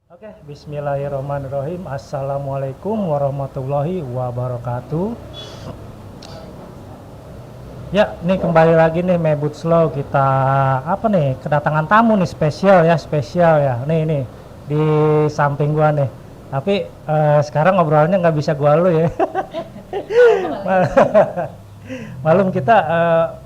Oke, bismillahirrahmanirrahim. Assalamualaikum warahmatullahi wabarakatuh. Ya, nih kembali lagi nih Mebut Slow. Kita apa nih? Kedatangan tamu nih spesial ya. Nih di samping gua nih. Tapi sekarang obrolannya nggak bisa gua lu ya. Malum kita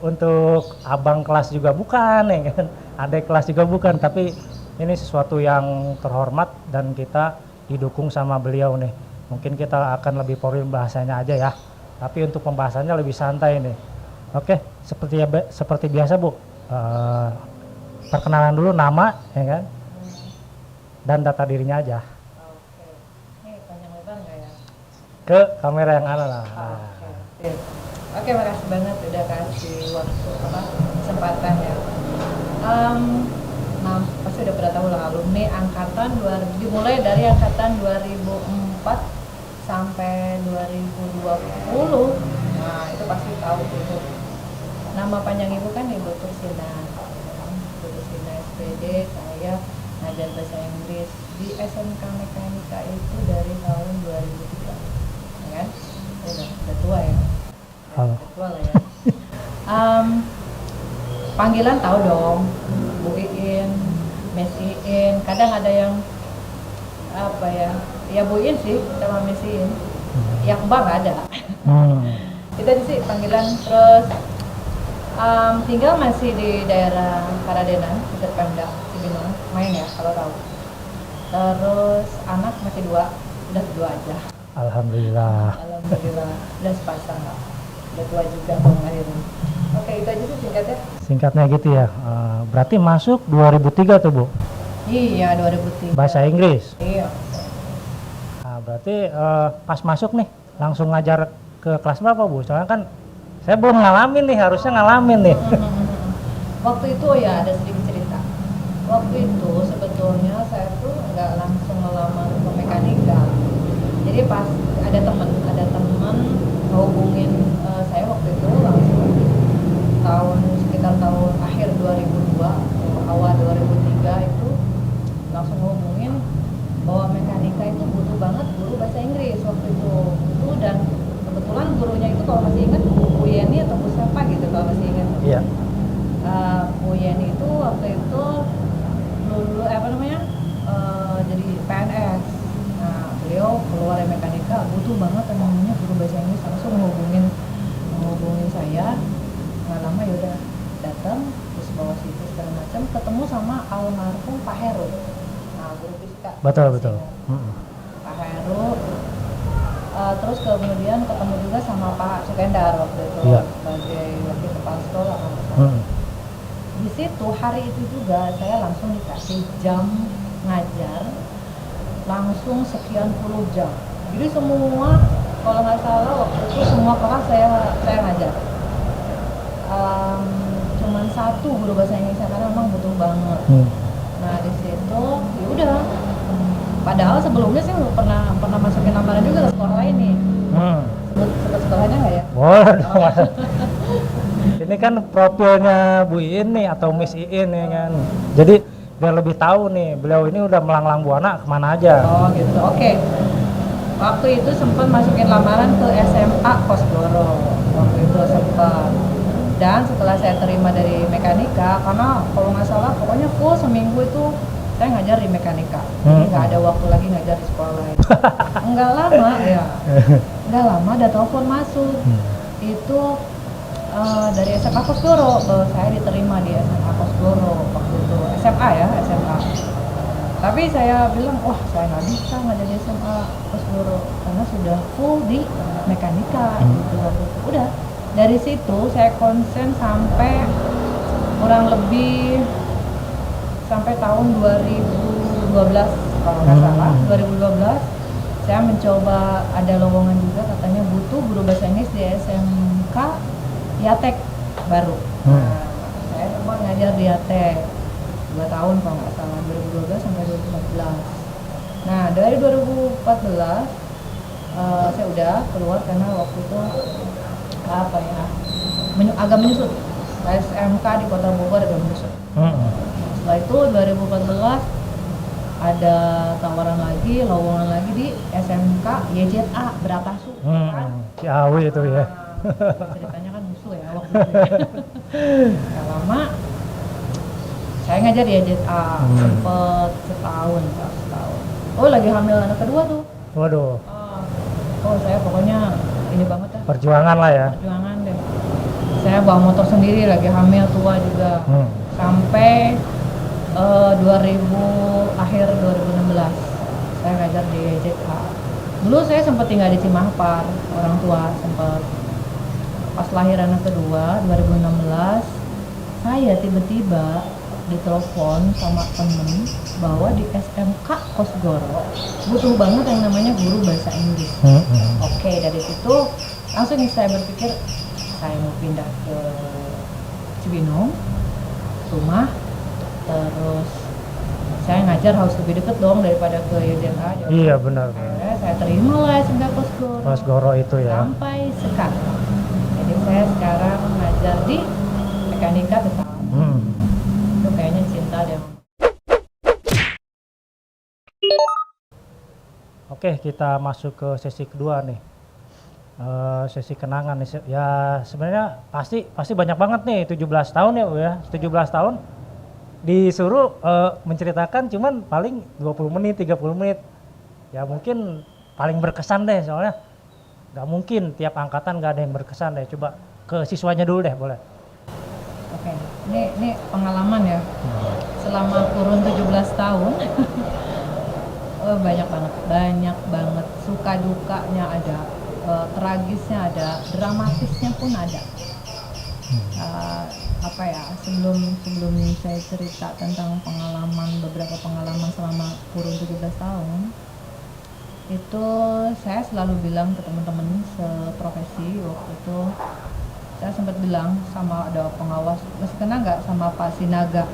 untuk abang kelas juga bukan ya kan. Adik kelas juga bukan, tapi ini sesuatu yang terhormat dan kita didukung sama beliau nih. Mungkin kita akan lebih formal bahasanya aja ya. Tapi untuk pembahasannya lebih santai nih. Oke, seperti biasa Bu. Perkenalan dulu nama ya kan. Dan data dirinya aja. Oke, ini panjang lebar nggak ya? Ke kamera yang ada lah. Oke, makasih banget udah kasih waktu kesempatan ya. Nah, pasti udah pada tahu lah alumni angkatan dimulai dari angkatan 2004 sampai 2020. Nah, itu pasti tahu itu. Nama panjang ibu kan Ibu Tursina. Ibu Tursina SPD, saya ngajar bahasa Inggris di SMK Mekanika itu dari tahun 2003. Ya kan? Udah tua ya. Halo. Udah tua lah ya. Panggilan tahu dong, Bu Iin, Miss Iin. Kadang ada yang apa ya Bu Iin sih sama Miss Iin. Yang Mbak nggak ada. Itu aja sih panggilan. Terus tinggal masih di daerah Karadenan, dekat Pemda Cibinong, main ya kalau tahu. Terus anak masih udah dua aja. Alhamdulillah. Alhamdulillah, udah sepasang lah. Udah tua juga mau ngelahirin. Oke, itu aja sih singkatnya. Singkatnya gitu ya. Berarti masuk 2003 tuh Bu. Iya, 2003. Bahasa Inggris. Iya. Nah, berarti pas masuk nih langsung ngajar ke kelas berapa Bu? Soalnya kan saya belum ngalamin nih, harusnya ngalamin nih. Waktu itu ya ada sedikit cerita. Waktu itu sebetulnya saya tuh nggak langsung melamar ke mekanika. Jadi pas ada teman ngehubungin saya waktu itu langsung sekitar tahun akhir 2002 awal 2003 itu langsung ngehubungin bahwa mekanika itu butuh banget guru bahasa Inggris waktu itu. Dan kebetulan gurunya itu kalau masih ingat Bu Yeni atau Bu siapa gitu kalau masih ingat. Iya. Bu Yeni itu waktu itu dulu jadi PNS. Nah, beliau keluar dari mekanika butuh banget yang namanya guru bahasa Inggris, langsung menghubungin saya. Nggak lama yaudah datang, terus bawa CV segala macam, ketemu sama almarhum Pak Heru. Nah, guru fisika. Betul. Pak Heru. Terus kemudian ketemu juga sama Pak Sukendar waktu itu sebagai wakil kepala sekolah. Di situ hari itu juga saya langsung dikasih jam ngajar langsung sekian puluh jam. Jadi semua kalau nggak salah waktu itu semua kelas saya ngajar. Cuman satu guru bahasa Inggris karena memang butuh banget. Nah di situ ya udah. Padahal sebelumnya sih pernah masukin lamaran juga ke sekolah lain nih. Sebut sekolahnya nggak ya? Boleh dong. Ini kan profilnya Bu Iin nih atau Miss Iin ya kan. Jadi biar lebih tahu nih, beliau ini udah melanglang buana kemana aja. Oh gitu, oke. Waktu itu sempat masukin lamaran ke SMA Kosgoro. Waktu itu sempat. Dan setelah saya terima dari mekanika, karena kalau nggak salah pokoknya full seminggu itu saya ngajar di mekanika. Jadi nggak ada waktu lagi ngajar di sekolah lain. Nggak lama ada telepon masuk. Itu dari SMA Kosgoro, saya diterima di SMA Kosgoro waktu itu. SMA. Tapi saya bilang, wah saya nggak bisa ngajar di SMA Kosgoro karena sudah full di mekanika gitu waktu itu. Udah, dari situ saya konsen sampai kurang lebih sampai tahun 2012 kalau nggak salah. 2012 saya mencoba, ada lowongan juga katanya butuh guru bahasa Inggris di SMK Yatek baru. Nah, saya sempat ngajar di Yatek 2 tahun kalau nggak salah, 2012 sampai 2014. Nah dari 2014 saya udah keluar karena waktu itu agak menyusut. SMK di Kota Bogor agak menyusut. Setelah itu 2014 ada tawaran lagi, lowongan lagi di SMK YZA Beratasu. Kan? Ciawi itu ya. Ceritanya kan musuh ya waktu itu. Gak lama saya ngajar di YZA, sempet setahun. Oh lagi hamil anak kedua tuh. Waduh, Oh saya pokoknya ini banget ya. perjuangan lah ya. Perjuangan deh. Saya bawa motor sendiri, lagi hamil tua juga. Sampai akhir 2016 saya ngajar di YZA. Dulu saya sempat tinggal di Cimahpar, orang tua sempat. Pas lahir anak kedua 2016, saya tiba-tiba ditelepon sama temen bahwa di SMK Kosgoro butuh banget yang namanya guru bahasa Inggris. Oke, dari situ langsung saya berpikir saya mau pindah ke Cibinong rumah, terus saya ngajar harus lebih deket dong daripada ke YZA. Iya benar. Saya terima lah SMK Kosgoro. Kosgoro itu ya. Sampai sekarang. Jadi saya sekarang ngajar di mekanika tetap. Itu kayaknya cinta deh. Oke, kita masuk ke sesi kedua nih. Sesi kenangan nih. Ya sebenarnya pasti banyak banget nih, 17 tahun ya Bu ya. 17 tahun disuruh menceritakan cuman paling 20 menit, 30 menit. Ya mungkin paling berkesan deh, soalnya nggak mungkin tiap angkatan nggak ada yang berkesan deh. Coba ke siswanya dulu deh, boleh. Oke, ini pengalaman ya. Selama kurun 17 tahun banyak banget. Suka dukanya ada, tragisnya ada, dramatisnya pun ada. Sebelum saya cerita tentang beberapa pengalaman selama kurun 17 tahun, itu saya selalu bilang ke teman-teman seprofesi. Waktu itu saya sempat bilang sama ada pengawas, masih kenal nggak sama Pak Sinaga?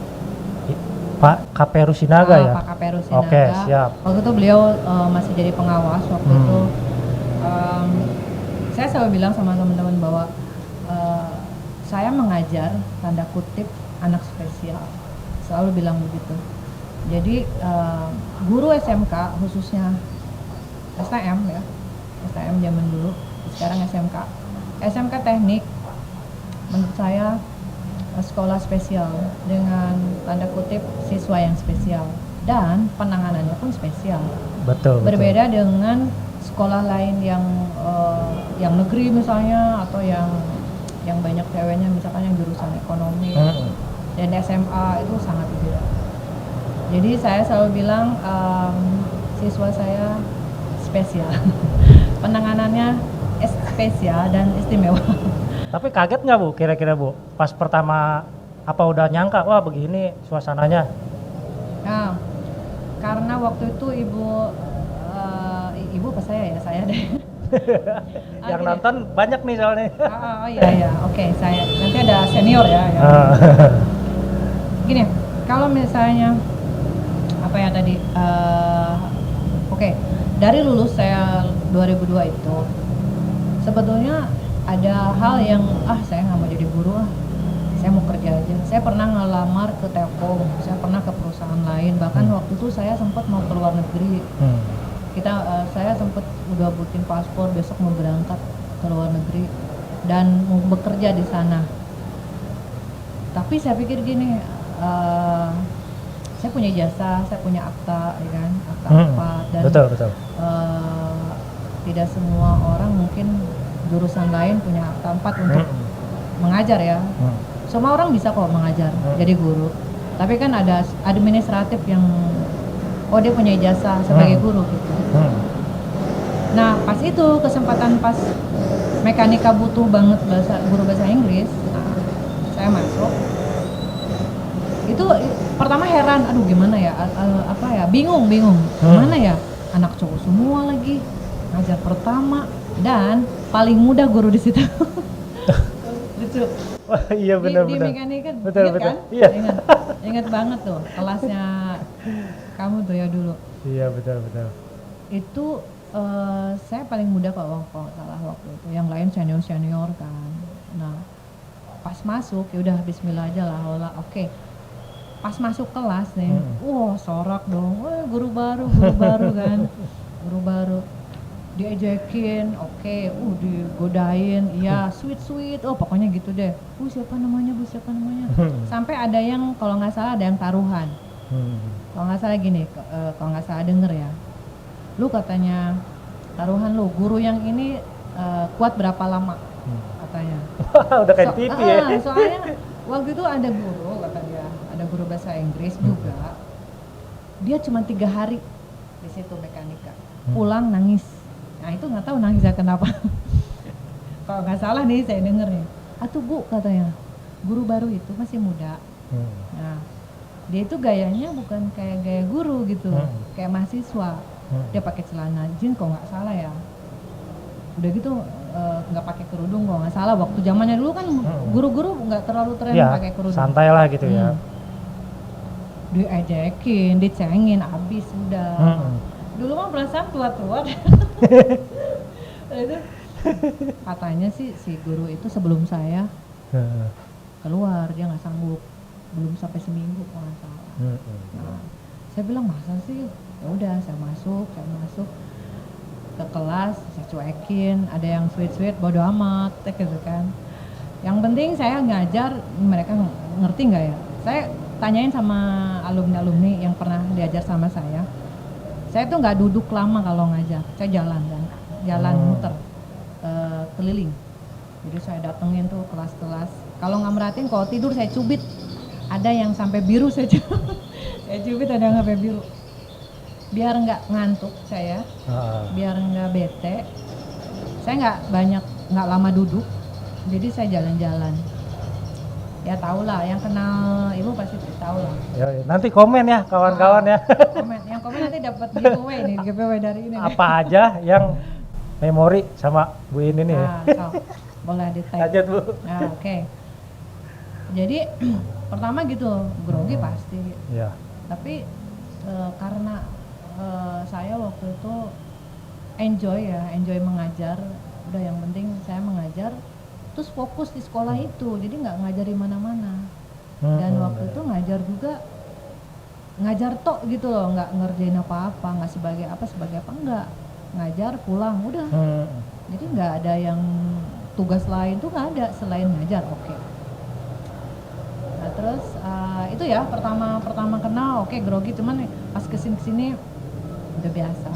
Pak Kaperu Sinaga ya? Pak Kaperu Sinaga. Oke, siap. Waktu itu beliau masih jadi pengawas. Waktu itu saya selalu bilang sama teman-teman bahwa saya mengajar tanda kutip anak spesial. Selalu bilang begitu. Jadi guru SMK khususnya STM ya, STM zaman dulu, sekarang SMK teknik, menurut saya sekolah spesial dengan tanda kutip siswa yang spesial dan penanganannya pun spesial. Betul. Berbeda dengan sekolah lain yang negeri misalnya, atau yang banyak ceweknya, misalkan yang jurusan ekonomi dan SMA itu sangat berbeda. Jadi saya selalu bilang siswa saya spesial, penanganannya spesial dan istimewa. Tapi kaget nggak Bu, kira-kira Bu, pas pertama apa udah nyangka, wah begini suasananya? Nah, karena waktu itu ibu apa saya deh. Yang nonton banyak nih soalnya. Oh iya, oke, saya nanti ada senior ya. Gini, kalau misalnya apa ya tadi, oke, dari lulus saya 2002 itu sebetulnya ada hal yang saya nggak mau jadi guru, saya mau kerja aja. Saya pernah ngelamar ke Telkom, saya pernah ke perusahaan lain, bahkan waktu itu saya sempat mau ke luar negeri. Saya sempat udah booking paspor, besok mau berangkat ke luar negeri dan mau bekerja di sana. Tapi saya pikir gini, saya punya jasa, saya punya akta, ya kan, akta apa, dan betul. Tidak semua orang, mungkin jurusan lain punya akta 4 untuk mengajar ya. Semua orang bisa kok mengajar, jadi guru. Tapi kan ada administratif yang dia punya ijazah sebagai guru gitu. Nah pas itu kesempatan, pas mekanika butuh banget guru bahasa Inggris, saya masuk. Itu pertama heran, aduh gimana ya, bingung, gimana ya, anak cowok semua lagi, ngajar pertama dan paling muda guru di situ. Lucu. Wah, iya benar. Di mekanika betul. Kan? Iya. Ingat banget tuh kelasnya kamu tuh ya dulu. Iya betul. Itu saya paling muda kalau salah waktu itu. Yang lain senior kan. Nah pas masuk ya udah Bismillah aja lah. Oke. pas masuk kelas nih, wah sorak dong, wah guru baru kan, guru baru diejekin, oke, digodain, iya sweet, oh pokoknya gitu deh. Bu siapa namanya, sampai ada yang kalau nggak salah ada yang taruhan. Kalau nggak salah gini, kalau nggak salah denger ya, lu katanya taruhan lu, guru yang ini kuat berapa lama, katanya. Udah kayak TV ya. Soalnya waktu itu ada guru, kata dia, ada guru bahasa Inggris juga, dia cuma 3 hari di situ mekanika, pulang nangis. Nah itu nggak tahu nangisnya kenapa. Kalau nggak salah nih saya denger nih, atuh bu katanya, guru baru itu masih muda. Nah dia itu gayanya bukan kayak gaya guru gitu, kayak mahasiswa. Dia pakai celana jeans kalau nggak salah ya. Udah gitu nggak pakai kerudung kalau nggak salah. Waktu zamannya dulu kan guru-guru nggak terlalu tren Ya, pakai kerudung. santai lah gitu ya. Diejekin, dicengin, abis udah. Dulu mah perasaan tua-tua. Itu katanya sih si guru itu sebelum saya keluar, dia nggak sanggup, belum sampai seminggu kalau nggak salah. Nah, saya bilang masa sih, ya udah saya masuk ke kelas, saya cuekin, ada yang sweet bodo amat gitu kan. Yang penting saya ngajar, mereka ngerti nggak ya. Saya tanyain sama alumni yang pernah diajar sama saya tuh nggak duduk lama kalau ngajar, saya jalan muter keliling. Jadi saya datengin tuh kelas-kelas, kalau nggak merhatiin, kalau tidur saya cubit, ada yang sampai biru saya cubit, ada yang sampai biru, biar nggak ngantuk saya, biar nggak bete. Saya nggak lama duduk, jadi saya jalan-jalan. Ya tau lah, yang kenal ibu pasti tahu lah. Nanti komen ya kawan-kawan ya. Yang komen nanti dapat giveaway dari ini. Apa aja yang memori sama Bu ini nih. So, boleh di-tag. Lanjut Bu. Nah, oke. Jadi pertama gitu, grogi pasti. Iya. Tapi karena saya waktu itu enjoy mengajar. Udah yang penting saya mengajar, terus fokus di sekolah itu, jadi nggak ngajari mana-mana. Dan waktu itu ngajar juga, ngajar tok gitu loh, nggak ngerjain apa-apa, nggak sebagai apa enggak, ngajar pulang udah. Jadi nggak ada yang tugas lain tuh, nggak ada selain ngajar. Oke. Nah terus itu ya pertama kenal, oke, grogi, cuman pas kesini udah biasa.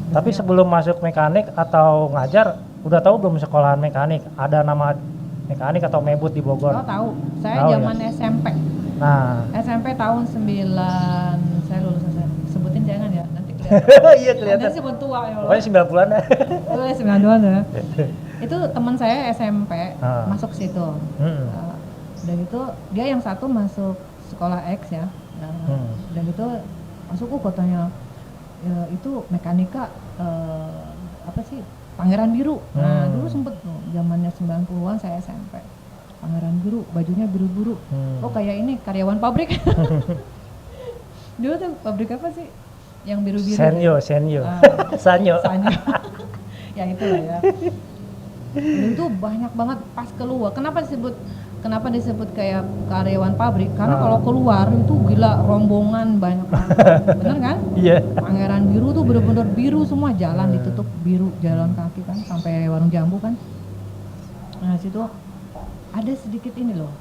Tapi sebelum masuk mekanik atau ngajar, udah tahu belum sekolahan mekanik? Ada nama mekanik atau mebut di Bogor? Oh tahu, saya zaman ya? SMP. Nah, SMP tahun 9, saya lulus SMP. Sebutin jangan ya, nanti kelihatan. Iya kelihatan. Nanti sebut tua ya. Pokoknya 90-an ya. Oh, 92 ya. Itu teman saya SMP masuk situ. Dan itu dia yang satu masuk sekolah X ya. Dan itu masuk katanya ya, itu mekanika apa sih? Pangeran Biru. Nah, dulu sempet tuh zamannya 90-an saya SMP. Pangeran Biru, bajunya biru-biru. Oh, kayak ini karyawan pabrik. Dulu tuh pabrik apa sih? Yang biru-biru. Senyo. Sanyo. Ya itulah ya. Dan itu banyak banget pas keluar. Kenapa disebut kayak karyawan pabrik? Karena kalau keluar itu gila, rombongan banyak banget. Bener kan? Iya. Pangeran Biru tuh bener-bener biru semua, jalan ditutup biru, jalan kaki kan sampai warung jambu kan. Nah situ ada sedikit ini loh,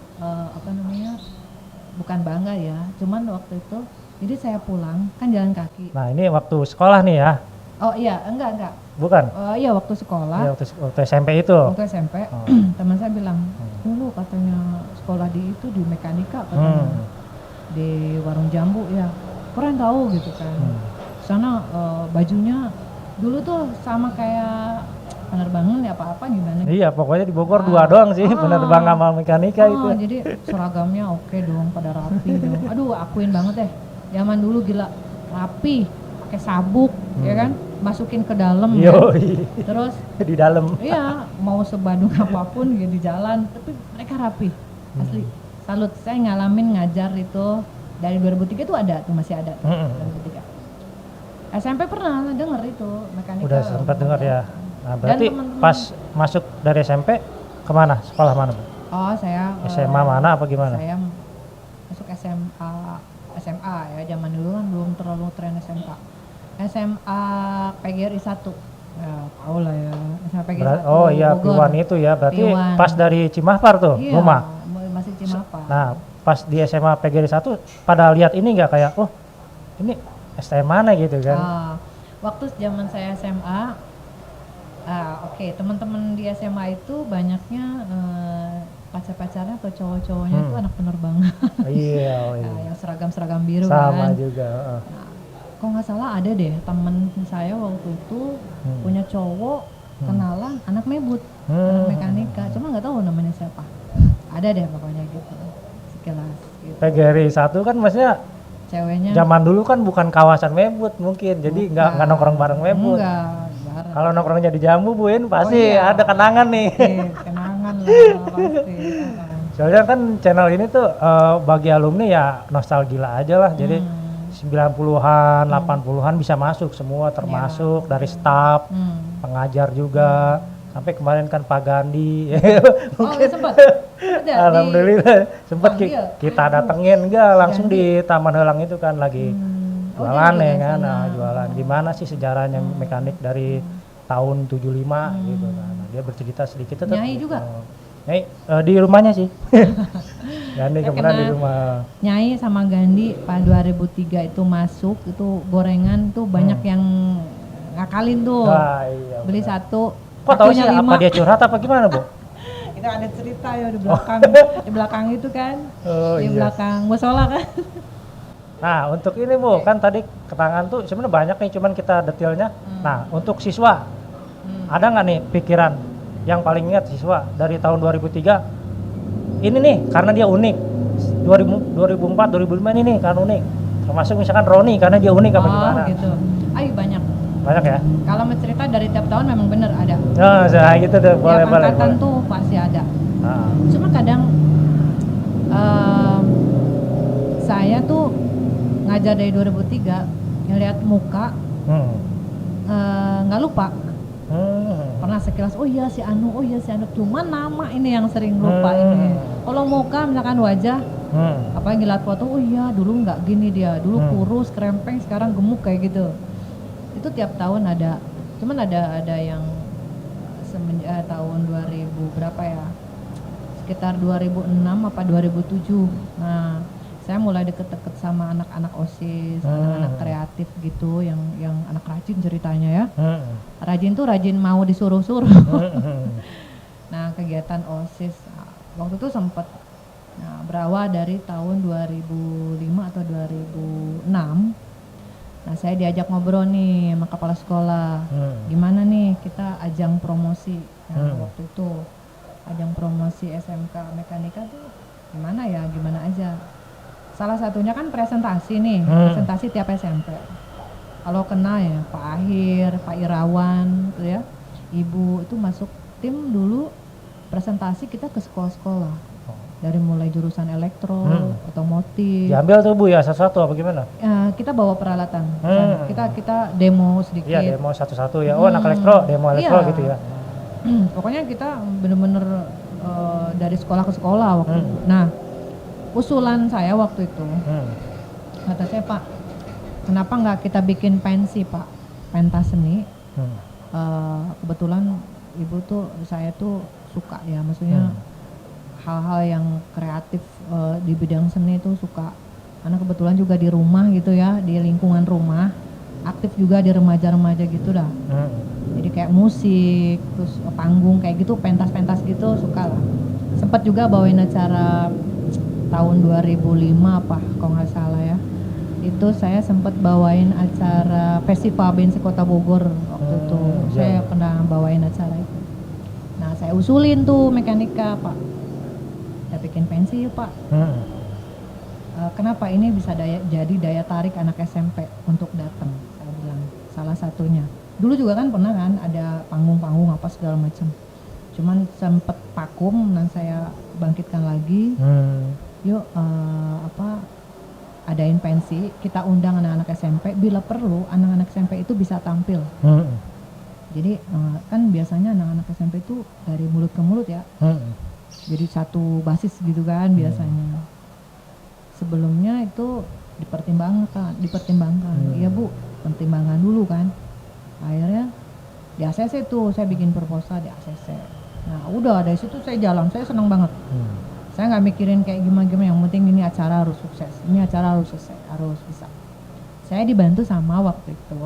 bukan bangga ya, cuman waktu itu jadi saya pulang kan jalan kaki. Nah ini waktu sekolah nih ya? Oh iya, enggak. Bukan? Iya waktu sekolah. Ya, waktu SMP itu? Waktu SMP, teman saya bilang, dulu katanya sekolah di mekanika katanya, di warung jambu ya, keren tahu gitu kan. Sana bajunya dulu tuh sama kayak penerbangan ya apa gimana. Iya pokoknya di Bogor dua doang sih, penerbang sama mekanika itu. Jadi seragamnya oke dong, pada rapi dong. Aduh akuin banget deh, zaman dulu gila rapi, pakai sabuk ya kan, masukin ke dalam ya. Terus di dalam. Iya, mau sebandung apapun gitu di jalan, tapi mereka rapi. Asli. Salut, saya ngalamin ngajar itu dari 2003 itu ada tuh, masih ada tuh, 2003. SMP pernah denger itu mekanika. Udah sempat dengar ya. Nah, berarti pas masuk dari SMP kemana? Sekolah mana, Bu? Oh, saya SMA mana apa gimana? Saya masuk SMA terlalu tren SMK. SMA PGRI 1. Ya, tahu lah ya. SMA PGRI 1. Oh iya, Bogor. Piwan itu ya. Berarti Piwan. pas dari Cimahpar tuh Iya, rumah. masih Cimahpar. Nah, pas di SMA PGRI 1 pada lihat ini nggak kayak, oh ini STM mana gitu kan? Waktu zaman saya SMA, oke, teman-teman di SMA itu banyaknya pacar-pacarnya atau cowok-cowoknya itu anak penerbangan. Iya, oh iya. Yang seragam-seragam biru Sama kan. juga. Nah, kok nggak salah ada deh temen saya waktu itu punya cowok kenalan anak mebut, anak mekanika, cuma nggak tahu namanya siapa. Ada deh pokoknya gitu, sekilas. Gitu. PGRI 1 kan maksudnya Ceweknya. zaman dulu kan bukan kawasan mebut mungkin, jadi nggak nongkrong bareng mebut. Enggak, bareng. Kalau nongkrongnya di Jambu Buin pasti ada kenangan nih. Kenangan lah pasti. Soalnya kan channel ini tuh bagi alumni ya nostalgia aja lah. Jadi 90-an, 80-an bisa masuk semua termasuk dari staf, pengajar juga. Sampai kemarin kan Pak Gandhi. Mungkin sempat. Alhamdulillah sempat kita datengin enggak langsung di Taman Helang itu kan lagi jualan ya kan. Nah, jualan. Gimana sih sejarahnya mekanik dari tahun 75 gitu kan. Nah, dia bercerita sedikit tetap. Nyai juga. Nyai di rumahnya sih. Gandhi kemudian di rumah. Nyai sama Gandhi pada 2003 itu masuk, itu gorengan tuh banyak yang ngakalin tuh. Iya, beli benar. satu. Kok tahu sih apa dia curhat apa gimana, Bu? Itu ada cerita ya di belakang, di belakang itu kan. Di belakang musola kan. Nah, untuk ini Bu, kan tadi keterangan tuh sebenarnya banyak nih, cuman kita detailnya. Nah, untuk siswa, ada nggak nih pikiran yang paling ingat siswa dari tahun 2003? Ini nih, karena dia unik. 2004, 2005 ini nih karena unik. Termasuk misalkan Roni karena dia unik apa gimana? Gitu. Ayo banyak. Banyak ya? Kalau mau cerita dari tiap tahun memang benar ada. Oh, gitu deh, boleh. Tiap angkatan tuh pasti ada. Cuma kadang saya tuh ngajar dari 2003, ngeliat muka nggak lupa. Pernah sekilas, oh iya si Anu, cuma nama ini yang sering lupa ini. Kalau muka misalkan wajah, apalagi ngeliat foto, oh iya dulu nggak gini dia, dulu kurus, krempeng, sekarang gemuk kayak gitu. Itu tiap tahun ada, cuman ada yang semenjak tahun 2000 berapa ya, sekitar 2006 apa 2007. Nah, saya mulai deket-deket sama anak-anak OSIS, anak-anak kreatif gitu, yang anak rajin ceritanya ya. Rajin tuh rajin mau disuruh-suruh. Nah, kegiatan OSIS waktu itu sempat berawal dari tahun 2005 atau 2006. Nah, saya diajak ngobrol nih sama kepala sekolah. Gimana nih kita ajang promosi. Nah, waktu itu ajang promosi SMK Mekanika tuh gimana ya, gimana aja. Salah satunya kan presentasi nih, presentasi tiap SMP. Kalau kena ya Pak Ahir, Pak Irawan gitu ya. Ibu itu masuk tim dulu presentasi kita ke sekolah-sekolah. Dari mulai jurusan elektro, otomotif. Diambil tuh Bu ya satu-satu apa gimana? Kita bawa peralatan. Kita demo sedikit. Iya, demo satu-satu ya. Oh, anak elektro, demo elektro gitu ya. Pokoknya kita bener-bener dari sekolah ke sekolah waktu itu. Nah, usulan saya waktu itu, kata saya, Pak, kenapa nggak kita bikin pensi, Pak, pentas seni. Kebetulan ibu tuh, saya tuh suka ya, maksudnya hal-hal yang kreatif di bidang seni itu suka. Karena kebetulan juga di rumah gitu ya, di lingkungan rumah, aktif juga di remaja-remaja gitu dah. Jadi kayak musik, terus panggung kayak gitu, pentas-pentas gitu suka lah. Sempat juga bawain acara tahun 2005 apa kalau nggak salah ya. Itu saya sempat bawain acara Festival Band Kota Bogor waktu itu. Saya pernah bawain acara itu. Nah, saya usulin tuh mekanika, Pak. Kita bikin pensi yuk, Pak. Kenapa ini bisa jadi daya tarik anak SMP untuk datang, saya bilang. Salah satunya. Dulu juga kan pernah kan ada panggung-panggung apa segala macam. Cuman sempet vakum dan saya bangkitkan lagi. Yuk adain pensi, kita undang anak-anak SMP, bila perlu anak-anak SMP itu bisa tampil. Jadi kan biasanya anak-anak SMP itu dari mulut ke mulut ya. Jadi satu basis gitu kan biasanya. Sebelumnya itu dipertimbangkan. Iya Bu, pertimbangan dulu kan. Akhirnya di ACC tuh saya bikin proposal di ACC. Nah udah dari situ saya jalan, saya senang banget. Saya nggak mikirin kayak gimana, yang penting ini acara harus sukses, ini acara harus sukses, harus bisa. Saya dibantu sama waktu itu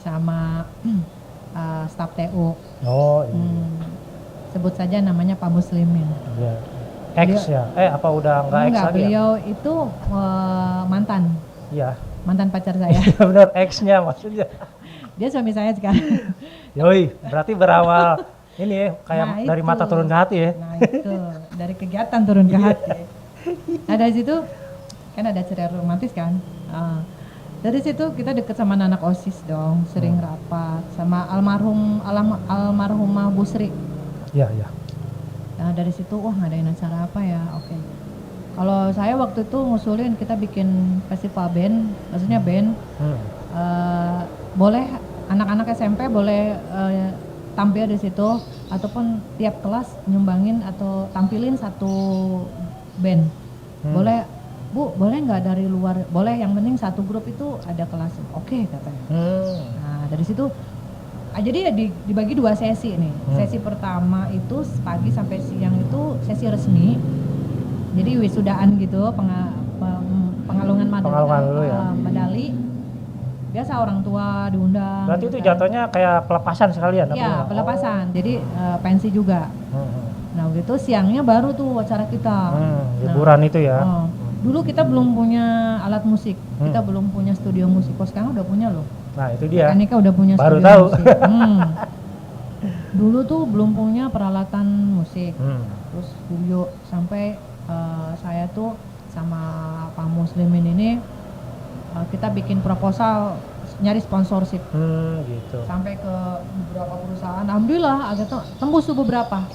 sama staf TU. Oh iya. Sebut saja namanya Pak Muslimin. Iya. Ex ya? Apa udah nggak ex lagi ya? Beliau itu mantan Iya. mantan pacar saya. Iya benar, ex-nya maksudnya. Dia suami saya sekarang. Yoi, berarti berawal ini ya, kayak Nah, dari itu. mata turun ke hati ya. Nah itu dari kegiatan turun ke hati. Nah dari situ kan ada cerita romantis kan. Dari situ kita deket sama anak OSIS dong, sering rapat sama almarhumah Bu Sri. Iya, iya. Nah dari situ wah ngadain acara apa ya, oke. Kalau saya waktu itu ngusulin kita bikin festival band, maksudnya band. Boleh anak-anak SMP boleh tampil di situ, ataupun tiap kelas nyumbangin atau tampilin satu band. Boleh Bu, boleh nggak dari luar? Boleh, yang penting satu grup itu ada kelas. Oke, katanya. Nah dari situ jadi ya dibagi 2 sesi nih. Sesi pertama itu pagi sampai siang itu sesi resmi. Jadi wisudaan gitu, pengalungan dulu ya. medali. Biasa orang tua diundang. Berarti gitu itu kan. jatuhnya kayak pelepasan sekalian? Iya, pelepasan. Jadi pensi juga. Nah gitu siangnya baru tuh acara kita. Liburan itu ya. Dulu kita belum punya alat musik, kita belum punya studio musik. Kok sekarang udah punya loh. Nah itu dia. Mekanika udah punya Baru studio tahu. musik. Dulu tuh belum punya peralatan musik. Terus studio sampai saya tuh sama Pak Muslimin ini kita bikin proposal nyari sponsorship. Gitu. Sampai ke beberapa perusahaan. Alhamdulillah agak tembus tuh beberapa.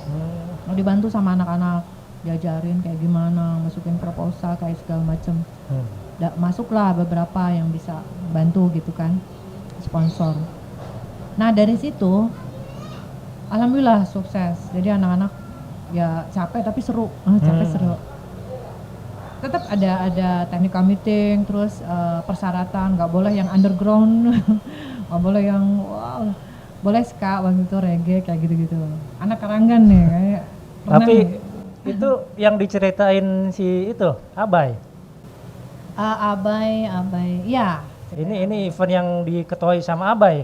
Mau dibantu sama anak-anak, diajarin kayak gimana, masukin proposal kayak segala macem. Masuklah beberapa yang bisa bantu gitu kan, sponsor. Nah dari situ alhamdulillah sukses. Jadi anak-anak ya capek tapi seru, seru. Tetap ada technical meeting, terus persyaratan nggak boleh yang underground, nggak boleh yang wow, boleh ska waktu itu reggae kayak gitu-gitu. Anak Karanggan nih kayak. Tapi itu yang diceritain si itu Abai. Abai, ya. Ini event yang diketuai sama Abai.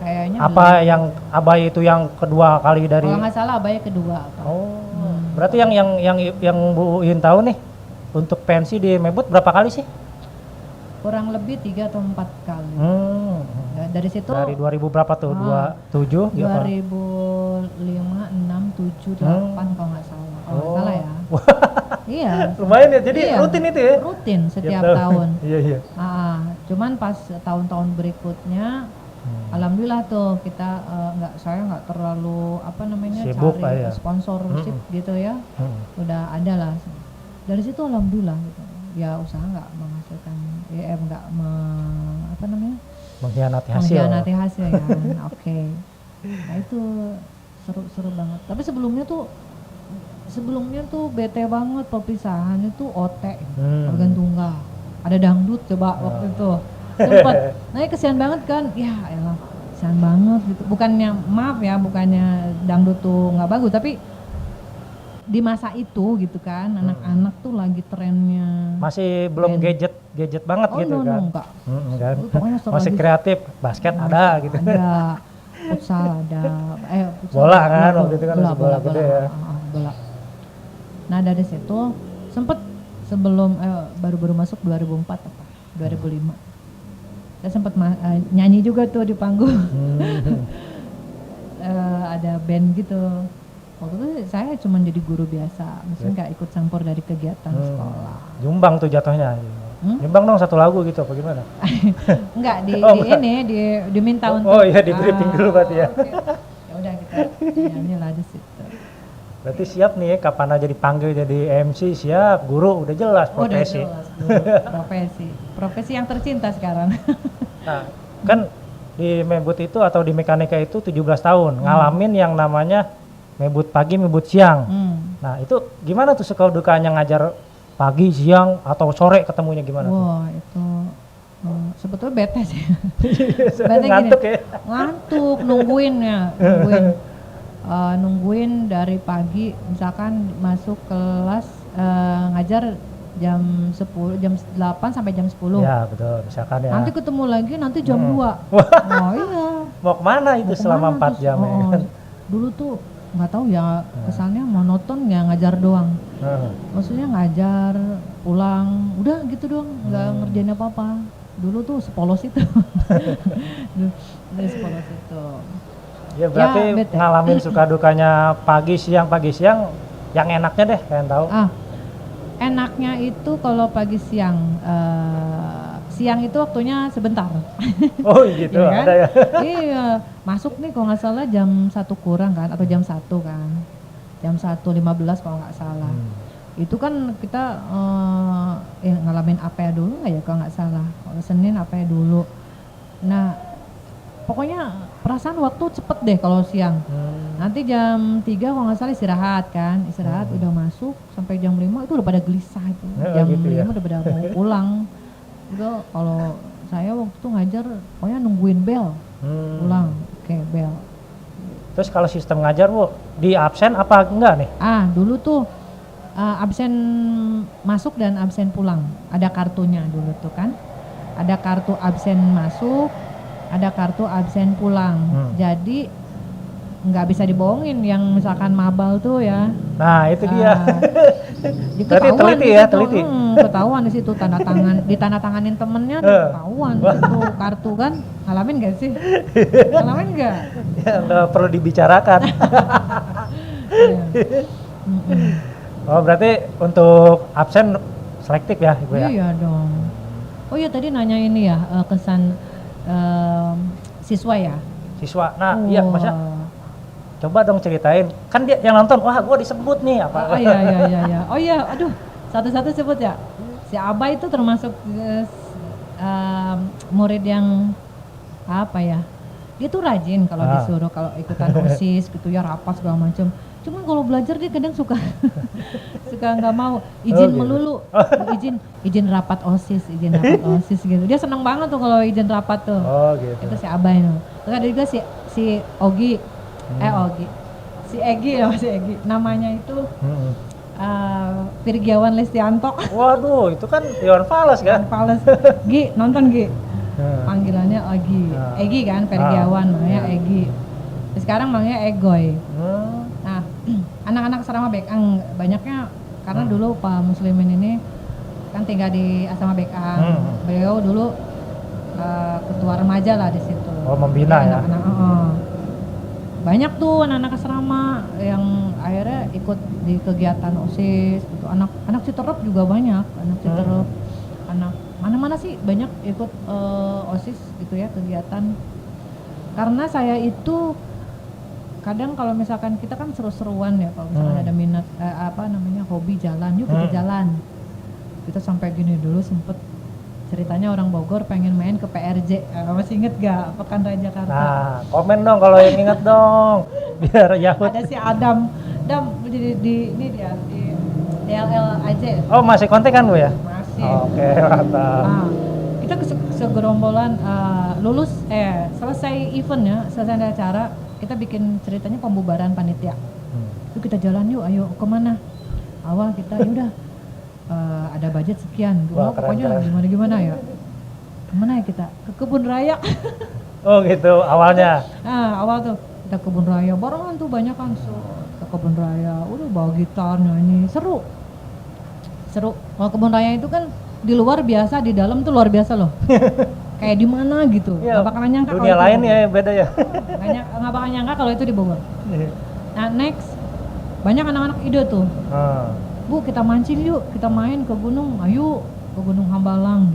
Kayaknya. Apa yang Abai itu yang kedua kali dari? Kalau nggak salah Abai kedua. Apa? Berarti yang Bu Iin tahu nih untuk pensi di Mebut berapa kali sih? Kurang lebih 3 atau 4 kali. Dari situ. Dari 2000 berapa tuh? 27? 2005, 6, 7, 8 kalau nggak salah. Kalau nggak salah ya. Iya. Lumayan ya. Jadi rutin itu ya? Rutin setiap tahun. Iya. Cuman pas tahun-tahun berikutnya, alhamdulillah tuh kita saya nggak terlalu sibuk cari sponsorship gitu ya. Udah ada lah. Dari situ alhamdulillah gitu. Ya usaha nggak menghasilkan, mengkhianati hasil. Mengkhianati hasil ya. Oke. Nah itu seru banget. Tapi sebelumnya tuh bete banget perpisahan itu OT, organ tunggal. Ada dangdut coba waktu itu. Sempat. Nah kesian banget kan. Ya elah, kesian banget gitu. Bukannya dangdut tuh nggak bagus, tapi di masa itu gitu kan, anak-anak tuh lagi trennya masih belum gadget banget gitu kan. Enggak. Kan? Pokoknya masih kreatif, basket ada gitu. Ada, futsal ada, bola kan waktu itu kan bola gede ya. Bola. Nah dari situ sempet sebelum baru masuk 2004 apa 2005 saya sempat nyanyi juga tuh di panggung. Ada band gitu. Waktu itu saya cuma jadi guru biasa, maksudnya nggak ikut campur dari kegiatan sekolah. Nyumbang tuh jatuhnya. Nyumbang dong satu lagu gitu apa gimana? Enggak, diminta untuk. Oh iya, di briefing dulu berarti ya. Okay. Ya udah kita nyanyilah di situ. Berarti siap nih kapan aja dipanggil jadi MC, siap, guru udah jelas profesi. Udah jelas, profesi yang tercinta sekarang. Nah, kan di Mebut itu atau di mekanika itu 17 tahun ngalamin yang namanya Mebut pagi, Mebut siang. Nah itu gimana tuh suka dukanya ngajar pagi, siang, atau sore ketemunya gimana? Wah itu sebetulnya bete sih. Bete Ngantuk gini, ya? ngantuk nungguin dari pagi, misalkan masuk kelas ngajar jam 10, jam 8 sampai jam 10. Ya betul, misalkan ya. Nanti ketemu lagi nanti jam 2. Wah, Oh iya. mau kemana itu Mau selama kemana 4 terus? jam ya? Oh, dulu tuh nggak tahu ya, kesannya monoton, nggak ngajar doang. Maksudnya ngajar, pulang, udah gitu doang, nggak ngerjain apa-apa. Dulu tuh sepolos itu. Dari sepolos itu. Ya berarti Ya, bete. ngalamin suka dukanya pagi siang, yang enaknya deh kalian tahu. Enaknya itu kalau pagi siang, siang itu waktunya sebentar. Oh gitu, Iya kan? ada ya. Iya, masuk nih kalau nggak salah jam 1 kurang kan, atau jam 1 kan, jam 1:15 kalau nggak salah. Itu kan kita ngalamin apa ya dulu nggak ya kalau nggak salah, kalau Senin apa ya dulu. Nah pokoknya perasaan waktu cepet deh kalau siang. Nanti jam 3 kalau nggak salah istirahat kan, udah masuk sampai jam 5 itu udah pada gelisah itu. Jam gitu 5 ya. udah pada mau pulang. Udah kalau saya waktu itu ngajar pokoknya nungguin bel pulang, oke bel. Terus kalau sistem ngajar Bu, di absen apa enggak nih? Dulu tuh absen masuk dan absen pulang, ada kartunya dulu tuh kan, ada kartu absen masuk, ada kartu absen pulang. Jadi nggak bisa dibohongin yang misalkan mabal tuh ya. Nah itu dia. Berarti teliti ya, teliti. Ketahuan di situ tanda tangan, ditandatanganin temennya, ketahuan itu kartu kan. Ngalamin gak sih? Ngalamin gak? Ya nggak perlu dibicarakan. Oh berarti untuk absen selektif ya Ibu ya? Iya dong. Oh iya tadi nanya ini ya, kesan siswa ya? Siswa, nah iya maksudnya coba dong ceritain, kan dia yang nonton, wah gua disebut nih apa? Oh iya. Oh iya, aduh, satu-satu sebut ya. Si Abah itu termasuk murid yang apa ya? Dia tuh rajin kalau disuruh, kalau ikutan OSIS gitu ya, rapat segala macam. Cuman kalau belajar dia kadang suka nggak mau izin melulu, izin rapat OSIS gitu. Dia seneng banget tuh kalau izin rapat tuh. Oh gitu. Itu si Abah itu. Terus ada juga si Ogi. Si Egi. Namanya itu Virgiawan Lestianto. Waduh, itu kan Iwan Fals kan? Fals. Gi, nonton Gi. Panggilannya Ogi. Egi kan, Virgiawan, namanya Egi. Sekarang manggilnya Egoy. Nah, anak-anak asrama Bekang banyaknya karena dulu Pak Muslimin ini kan tinggal di asrama Bekang. Beliau dulu ketua remaja lah di situ. Oh, membina ya. Banyak tuh anak-anak asrama yang akhirnya ikut di kegiatan OSIS gitu. Anak Citerep juga banyak, anak mana-mana sih banyak ikut OSIS gitu ya, kegiatan. Karena saya itu kadang kalau misalkan kita kan seru-seruan ya, kalau misalkan ada minat hobi jalan, yuk kita jalan. Kita sampai gini dulu sempet ceritanya orang Bogor pengen main ke PRJ, masih inget gak? Pekan Raya Jakarta. Nah, komen dong kalau yang inget dong, biar Yahut. Ada si Adam di DLL aja. Oh masih kontak kan Bu ya? Masih. Oke, mantap. Kita segerombolan selesai event ya, selesai acara, kita bikin ceritanya pembubaran panitia. Yuk kita jalan yuk, ayo kemana? Awal kita yaudah. Ada budget sekian, pokoknya gimana ya? Kemana ya kita? Ke Kebun Raya. Oh gitu awalnya. Awal tuh kita Kebun Raya, barengan tuh banyak kan ke Kebun Raya, udah bawa gitar nyanyi, seru. Kalau Kebun Raya itu kan di luar biasa, di dalam tuh luar biasa loh. Kayak di mana gitu. Ya, gak bakalan nyangka dunia lain ya beda ya. Gak bakal nyangka kalau itu di Bogor. Nah next banyak anak-anak ide tuh. Bu kita mancing yuk, kita main ke gunung, ayo ke Gunung Hambalang.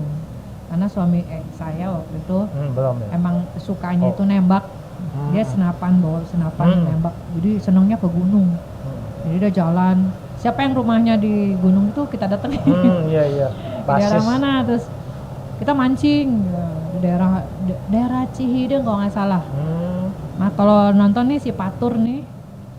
Karena suami saya waktu itu emang sukanya itu nembak, dia bawa senapan nembak, jadi senangnya ke gunung. Jadi dia jalan, siapa yang rumahnya di gunung itu kita datengin. Iya. Di daerah mana, terus kita mancing di daerah Cihideng kalau nggak salah. Nah kalau nonton nih si Patur nih,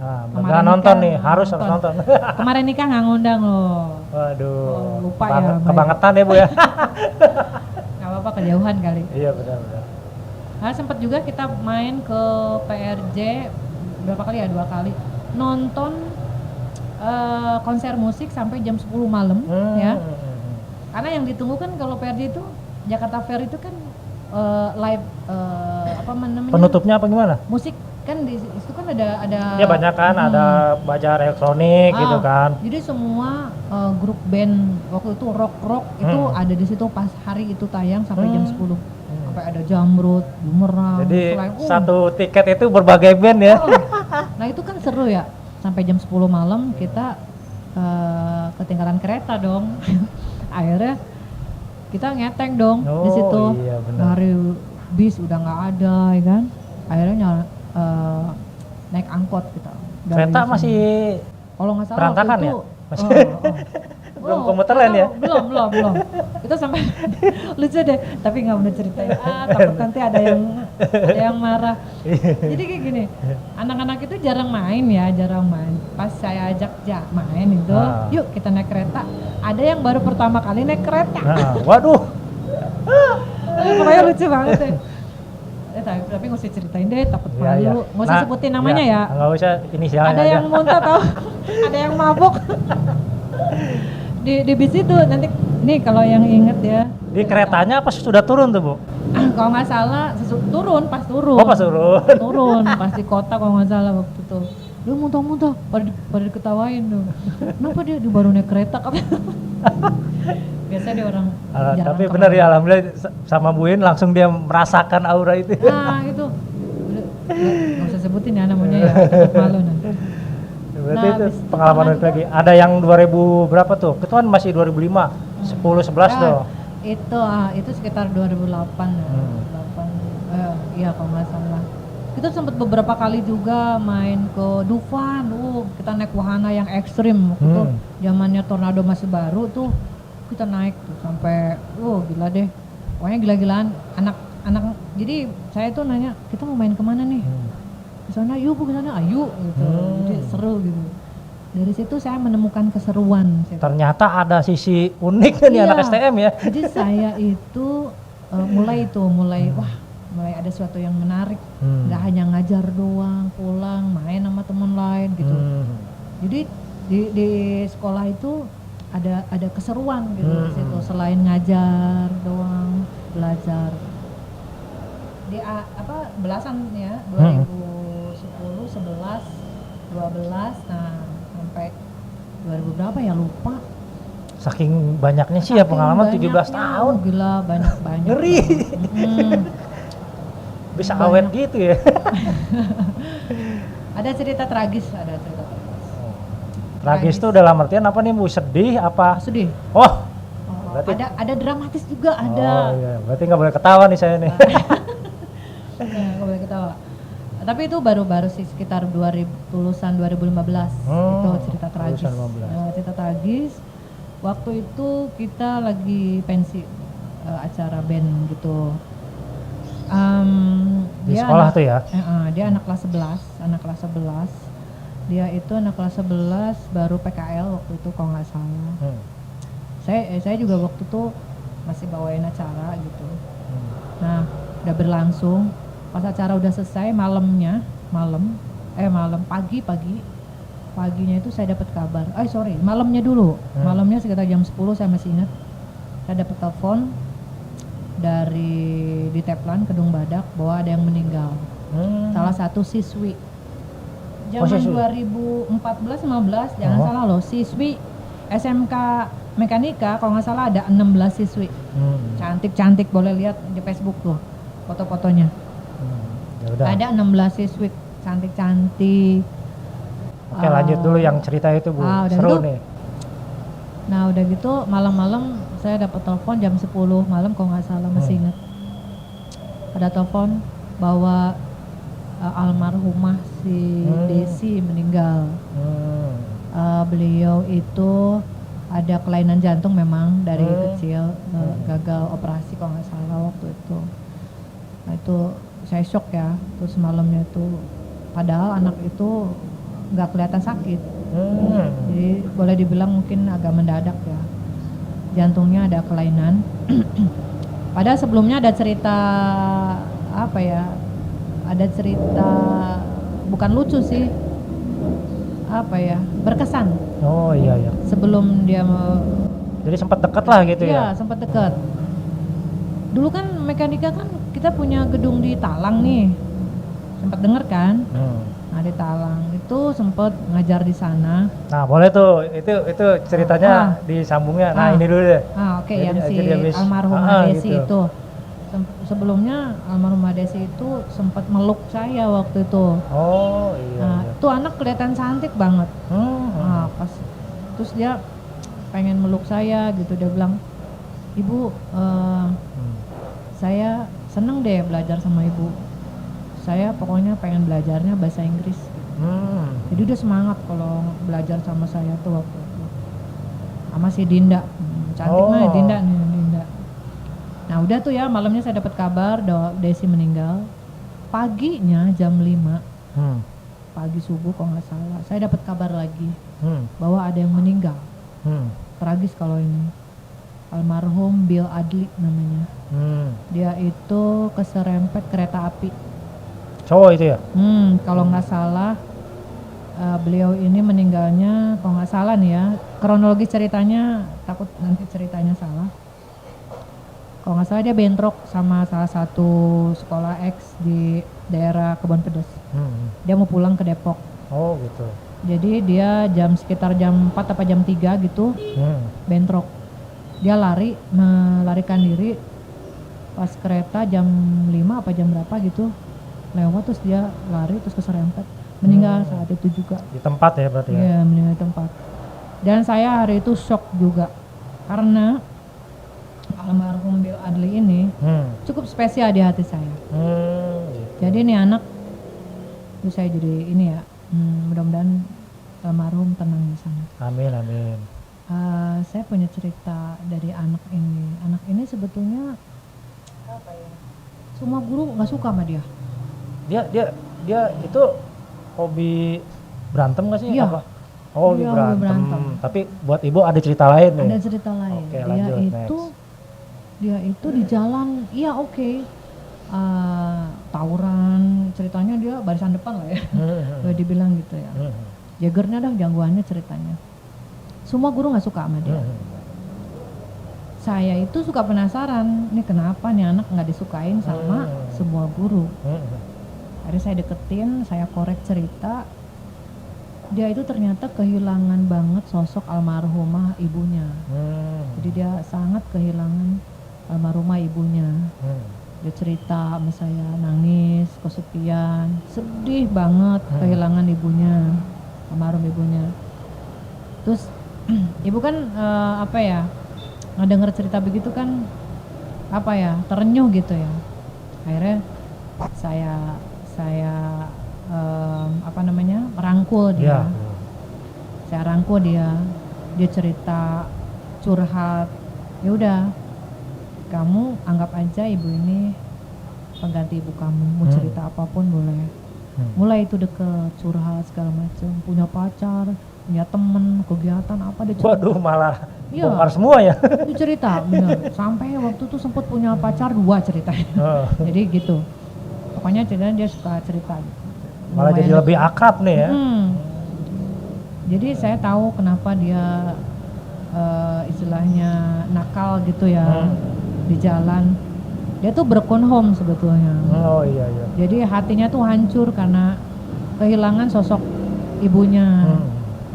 Nah, Kemarin beneran nonton nikah, nih, harus nonton. Kemarin nikah nggak ngundang loh. Waduh, Lupa ya, Mike. kebangetan ya Bu ya. Nggak apa-apa, kejauhan kali. Iya benar-benar. Nah, sempat juga kita main ke PRJ berapa kali ya, 2 kali. Nonton konser musik sampai jam 10 malam ya. Karena yang ditunggu kan kalau PRJ itu Jakarta Fair itu kan live apa namanya? Penutupnya apa gimana? Musik kan di itu kan ada Ya banyak kan, ada baja elektronik gitu kan. Jadi semua grup band waktu itu rock itu ada di situ pas hari itu tayang sampai jam 10. Sampai ada Jamrut, Bumerang, Jadi selain, satu tiket itu berbagai band ya. Nah itu kan seru ya. Sampai jam 10 malam kita ketinggalan kereta dong. Akhirnya kita ngeteng dong di situ. Iya benar. Hari bis udah nggak ada ya kan. Akhirnya naik angkot kita. Kereta masih kalau nggak salah berantakan waktu ya? itu, Masih belum Oh, komuter lain ya? Belum. Itu sampai lucu deh, tapi nggak bener ceritanya. Takut nanti ada yang marah. Jadi kayak gini, anak-anak itu jarang main. Pas saya ajak main itu, yuk kita naik kereta. Ada yang baru pertama kali naik kereta. Waduh. Pokoknya lucu banget deh. Tapi nggak usah ceritain deh, takut malu. Nggak usah sebutin namanya ya. Nggak usah inisialnya ada aja. yang muntah tau, ada yang mabuk. di bis itu nanti nih kalau yang inget ya. Di keretanya apa sudah turun tuh Bu? Kalau nggak salah turun. Oh pas turun. Turun pas di kota kalau nggak salah waktu itu. Dia muntah-muntah, pada diketawain tuh. Kenapa dia baru naik kereta katanya. Biasanya dia orang jarang tapi benar ya, alhamdulillah sama Bu In langsung dia merasakan aura itu. Nah itu nggak usah sebutin ya namanya ya, takut malu nanti. Berarti itu pengalaman lagi. Ada yang 2000 berapa tuh? Itu kan masih 2005, 10, 11 tuh. Itu sekitar 2008 ya. Iya kalau nggak salah. Kita sempat beberapa kali juga main ke Dufan. Kita naik wahana yang ekstrim waktu itu. Zamannya Tornado masih baru tuh. Kita naik tuh sampai gila deh. Pokoknya gila-gilaan anak-anak. Jadi saya tuh nanya, kita mau main kemana nih? Kesana yuk Bu, kesana ayo gitu. Jadi seru gitu. Dari situ saya menemukan keseruan. Ternyata ada sisi unik kan ya anak STM ya. Jadi saya itu mulai ada sesuatu yang menarik. Nggak hanya ngajar doang, pulang main sama teman lain gitu. Jadi di sekolah itu ada keseruan gitu di situ, selain ngajar doang, belajar. Di belasan ya, 2010, 11, 12, nah sampai 2000 berapa ya lupa. Saking banyaknya sih ya pengalaman 17 tahun. Gila banyak. Ngeri. Bisa awet gitu ya. Ada cerita tragis. Tragis tuh dalam artian apa nih Bu? Sedih apa? Sedih. Oh. Berarti ada dramatis juga ada. Oh iya, berarti nggak boleh ketawa nih saya nih. Nggak boleh ketawa. Tapi itu baru sih sekitar lulusan 2015 itu cerita tragis. Cerita tragis. Waktu itu kita lagi pensi acara band gitu. Di sekolah tuh ya? Dia anak kelas 11. Dia itu anak kelas 11 baru PKL waktu itu kalau nggak salah. Saya juga waktu itu masih bawain acara gitu. Nah udah berlangsung. Pas acara udah selesai malam paginya itu saya dapat kabar. Malamnya dulu. Malamnya sekitar jam 10 saya masih ingat. Saya dapat telepon di Teplan Kedung Badak bahwa ada yang meninggal. Salah satu siswi. Zaman 2014-15 jangan salah loh, siswi SMK Mekanika kalau nggak salah ada 16 siswi. Cantik-cantik, boleh lihat di Facebook tuh foto-fotonya. Ada 16 siswi cantik-cantik. Oke, lanjut dulu yang cerita itu Bu. Seru nih. Nah udah gitu malam-malam saya dapat telepon jam 10 malam kalau nggak salah, masih ingat. Ada telepon bahwa almarhumah si Desi meninggal. Beliau itu ada kelainan jantung memang dari kecil, gagal operasi kalau nggak salah waktu itu. Nah itu saya shock ya. Terus malamnya itu padahal anak itu nggak kelihatan sakit. Hmm. Jadi boleh dibilang mungkin agak mendadak ya. Jantungnya ada kelainan. Padahal sebelumnya ada cerita apa ya? Ada cerita bukan lucu sih. Apa ya? Berkesan. Oh iya ya. Sebelum dia Jadi sempat dekat lah gitu iya, ya. sempat dekat. Dulu kan mekanika kan kita punya gedung di Talang nih. Sempat denger kan? Nah, di Talang itu sempat ngajar di sana. Nah boleh tuh, itu ceritanya disambungnya. Nah ini dulu deh. Oke, yang si Jadi habis- almarhumah Desi gitu. itu. Sebelumnya almarhumah Desi itu sempat meluk saya waktu itu. Oh iya. Nah, Iya. tuh anak kelihatan cantik banget. Nah, pas terus dia pengen meluk saya gitu, dia bilang, "Ibu, saya seneng deh belajar sama ibu. Saya pokoknya pengen belajarnya bahasa Inggris." Jadi dia semangat kalau belajar sama saya tuh waktu itu. Sama si Dinda. Cantik mah Dinda nih, Dinda. Nah, udah tuh ya, malamnya saya dapat kabar Desi meninggal. Paginya jam 5 pagi subuh kalau nggak salah, saya dapat kabar lagi bahwa ada yang meninggal. Tragis kalau ini. Almarhum Bill Adli namanya. Dia itu keserempet kereta api. Cowok itu ya? Kalau nggak salah beliau ini meninggalnya, kalau nggak salah nih ya, kronologi ceritanya takut nanti ceritanya salah. Kalau nggak salah dia bentrok sama salah satu sekolah X di daerah Kebon Pedes. Dia mau pulang ke Depok. Oh gitu. Jadi dia sekitar jam 4 apa jam 3 gitu bentrok. Dia melarikan diri pas kereta jam 5 apa jam berapa gitu lewat, terus dia lari terus keserempet. Meninggal saat itu juga. Di tempat ya berarti ya? Iya, meninggal di tempat. Dan saya hari itu shock juga karena almarhum Bill Adli ini cukup spesial di hati saya. Gitu. Jadi ini anak, terus saya jadi ini ya, mudah-mudahan almarhum tenang di sana. Amin amin. Saya punya cerita dari anak ini. Anak ini sebetulnya apa ya? Semua guru nggak suka sama dia. Dia itu hobi berantem nggak sih? Iya. Apa? Oh hobi Iya, hobi berantem. berantem. Tapi buat ibu ada cerita lain nih. Ada cerita lain. Oke, lanjut, Dia itu di jalan, iya oke. Tawuran, ceritanya dia barisan depan lah ya. Boleh dibilang gitu ya. Jagernya dah jagoannya ceritanya. Semua guru nggak suka sama dia. Saya itu suka penasaran, ini kenapa nih anak nggak disukain sama semua guru. Akhirnya saya deketin, saya korek cerita. Dia itu ternyata kehilangan banget sosok almarhumah ibunya. Jadi dia sangat kehilangan almarhumah ibunya. Dia cerita sama saya, nangis, kesepian, sedih banget kehilangan ibunya, almarhum ibunya. Terus ibu kan apa ya, ngedenger cerita begitu kan apa ya, terenyuh gitu ya. Akhirnya saya apa namanya, merangkul dia. Saya rangkul dia cerita, curhat. Ya udah, kamu anggap aja ibu ini pengganti ibu kamu, mau cerita apapun boleh. Mulai itu deket, curhat segala macam, punya pacar, punya temen, kegiatan apa dia cerita. Waduh malah Iya. bongkar semua ya. Itu cerita bener, sampai waktu itu sempat punya pacar 2 ceritanya. Jadi gitu, pokoknya ceritanya dia suka cerita gitu. Malah Lumayan jadi lebih akrab nih ya. Jadi saya tahu kenapa dia istilahnya nakal gitu ya di jalan. Dia tuh broken home sebetulnya. Oh iya. Jadi hatinya tuh hancur karena kehilangan sosok ibunya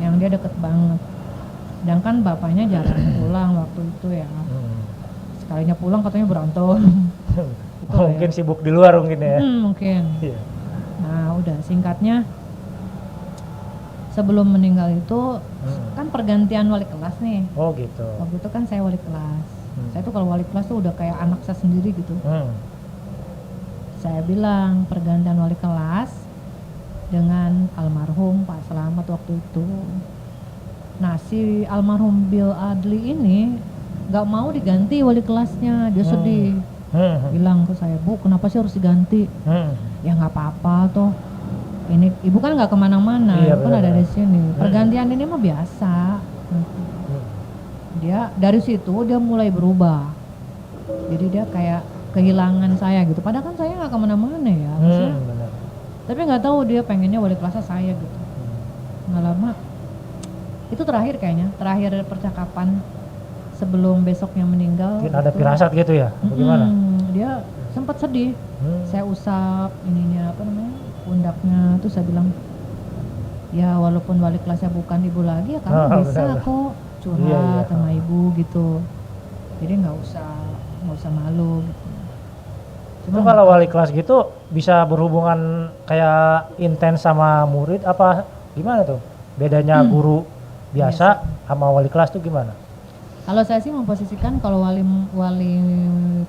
yang dia deket banget. Sedangkan bapaknya jarang pulang waktu itu ya. Sekalinya pulang katanya berantem. Gitu Mungkin ya. sibuk di luar mungkin ya. Mungkin. Iya. Nah udah, singkatnya sebelum meninggal itu kan pergantian wali kelas nih. Oh gitu. Waktu itu kan saya wali kelas. Saya tuh kalau wali kelas tuh udah kayak anak saya sendiri gitu. Saya bilang pergantian wali kelas dengan almarhum Pak Slamet waktu itu. Nah si almarhum Bill Adli ini gak mau diganti wali kelasnya, dia sedih. Bilang ke saya, "Bu, kenapa sih harus diganti?" Ya nggak apa-apa toh ini ibu kan nggak kemana-mana, Iya, ibu kan ada benar. di sini. Pergantian ini mah biasa. Dia dari situ dia mulai berubah. Jadi dia kayak kehilangan saya gitu. Padahal kan saya nggak kemana-mana ya. Maksudnya, Benar. tapi nggak tahu dia pengennya wali kelasnya saya gitu. Nggak lama. Itu terakhir kayaknya, terakhir percakapan sebelum besoknya meninggal. Mungkin ada itu, firasat gitu ya, bagaimana? dia sempat sedih. Saya usap ininya apa namanya pundaknya, tuh saya bilang ya walaupun wali kelasnya bukan ibu lagi ya kamu bisa benar. kok curhat Iya. sama ibu gitu. Jadi nggak usah malu gitu. Itu kalau wali kelas gitu bisa berhubungan kayak intens sama murid apa gimana tuh? Bedanya guru biasa sama wali kelas tuh gimana? Kalau saya sih memposisikan kalau wali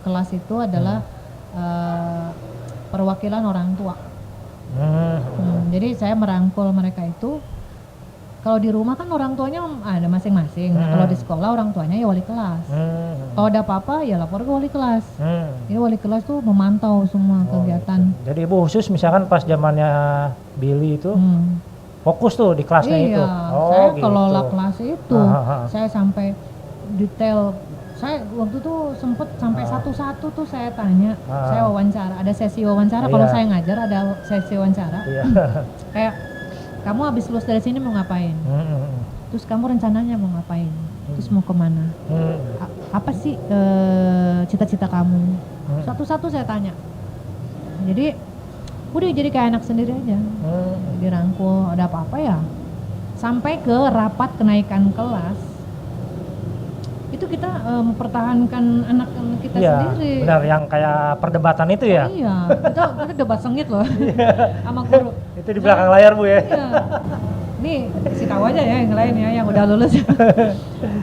kelas itu adalah perwakilan orang tua. Jadi saya merangkul mereka itu. Kalau di rumah kan orang tuanya ada masing-masing. Nah, kalau di sekolah orang tuanya ya wali kelas. Kalau ada apa-apa ya lapor ke wali kelas. Jadi wali kelas tuh memantau semua kegiatan. Gitu. Jadi ibu khusus misalkan pas zamannya Billy itu fokus tuh di kelasnya Iya, itu. saya Gitu. kelola kelas itu. Ah. Saya sampai detail. Saya waktu itu sempet sampai satu-satu tuh saya tanya. Saya wawancara, ada sesi wawancara. Kalau Iya. saya ngajar ada sesi wawancara. Iya. Kayak kamu habis lulus dari sini mau ngapain? Terus kamu rencananya mau ngapain? Terus mau kemana? Apa sih cita-cita kamu? Satu-satu saya tanya. Jadi udah jadi kayak anak sendiri aja. Dirangkul, ada apa-apa ya? Sampai ke rapat kenaikan kelas. Itu kita mempertahankan anak kita sendiri. Benar, yang kayak perdebatan itu ya. Iya, kita debat sengit loh sama guru. Itu di belakang layar Bu ya. Iya. Nih, kasih tahu aja ya yang lain ya yang udah lulus.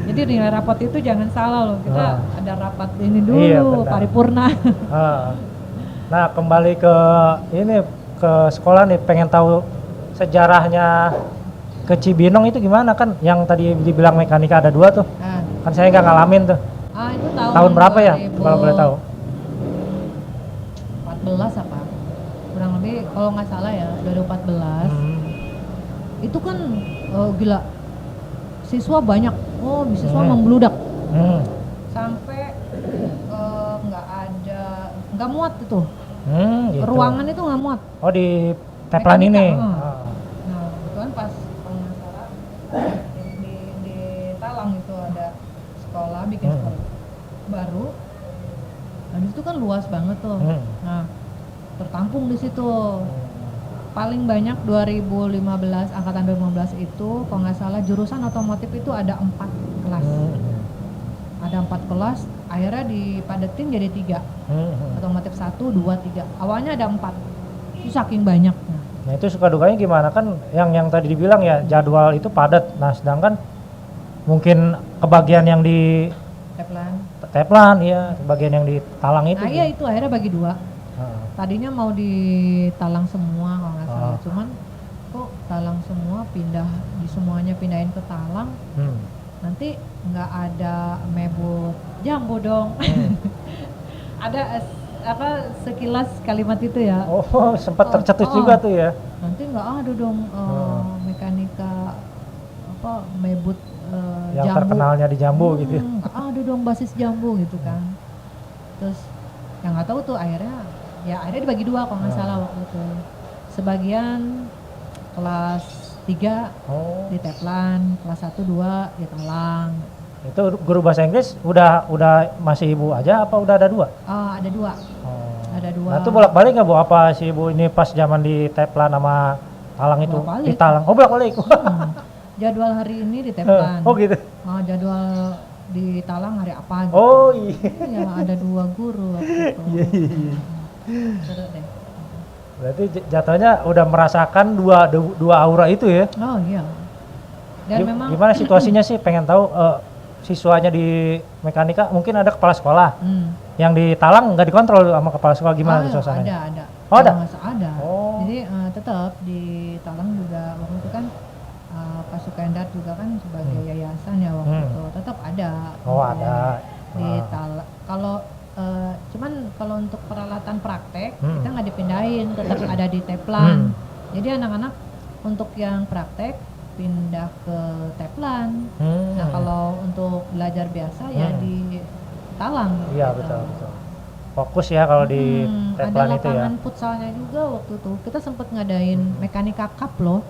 Jadi di rapat itu jangan salah loh. Kita ada rapat ini dulu, Iya, benar. paripurna. Nah, kembali ke ini ke sekolah nih, pengen tahu sejarahnya ke Cibinong itu gimana kan? Yang tadi dibilang mekanika ada 2 tuh. Kan saya nggak ngalamin tuh. Itu Tahun berapa ya? Kalau boleh tahu. 14 apa? Kurang lebih kalau nggak salah ya 2014. Itu kan gila. Siswa banyak. Siswa membludak. Sampai nggak muat itu. Gitu. Ruangan itu nggak muat. Oh, di Teplan ini. Nah, itu kan pas kalau nggak salah di Talang itu ada sekolah, bikin sekolah baru. Nah, di situ kan luas banget tuh. Nah, tertampung di situ. Paling banyak 2015, angkatan 2015 itu kalau nggak salah jurusan otomotif itu ada 4 kelas. Ada 4 kelas, akhirnya dipadetin jadi 3. Otomotif 1, 2, 3. Awalnya ada 4. Itu saking banyaknya. Nah, itu suka dukanya gimana kan yang tadi dibilang ya jadwal itu padat. Nah, sedangkan mungkin kebagian yang di Teplan ya, kebagian yang di Talang itu. Nah, iya itu akhirnya bagi 2. Tadinya mau ditalang semua kalau nggak salah, cuman kok talang semua semuanya pindahin ke Talang, nanti nggak ada mebut jambu dong. Ada sekilas kalimat itu ya. Oh, sempat tercetus juga tuh ya. Nanti nggak ada dong mekanika mebut yang jambu. terkenalnya di jambu gitu. Nggak ada dong basis jambu gitu kan. Terus yang nggak tahu tuh akhirnya dibagi 2 kalau nggak salah waktu itu. Sebagian kelas 3 di Teplan, kelas 1, 2 di Talang. Itu guru bahasa Inggris udah masih ibu aja apa udah ada 2? Ada 2. Ada 2. Nah, itu bolak-balik nggak Bu? Apa si ibu ini pas zaman di Teplan sama Talang itu? Bolak-balik. Di Talang. Oh, bolak-balik. Jadwal hari ini di Teplan. Oh, gitu. Jadwal di Talang hari apa gitu. Oh, iya. Ya, ada 2 guru waktu itu. Iya. Seru deh. Berarti jatuhnya udah merasakan dua aura itu ya? Oh iya. Dan memang gimana situasinya sih? Pengen tahu siswanya di mekanika mungkin ada kepala sekolah. Yang di Talang nggak dikontrol sama kepala sekolah, gimana tuh suasananya? Ada. Oh, ada? Ada. Jadi tetap di Talang juga waktu itu kan Pak Sukendat juga kan sebagai yayasan ya waktu itu tetap ada. Ada. Di Talang. Cuman kalau untuk peralatan praktek kita nggak dipindahin, tetap ada di Teplan. Jadi anak-anak untuk yang praktek pindah ke Teplan. Nah kalau untuk belajar biasa ya di Talang. Iya gitu. betul. Fokus ya kalau di Ada Teplan itu ya. lapangan futsalnya juga waktu itu. Kita sempat ngadain mekanika cup loh.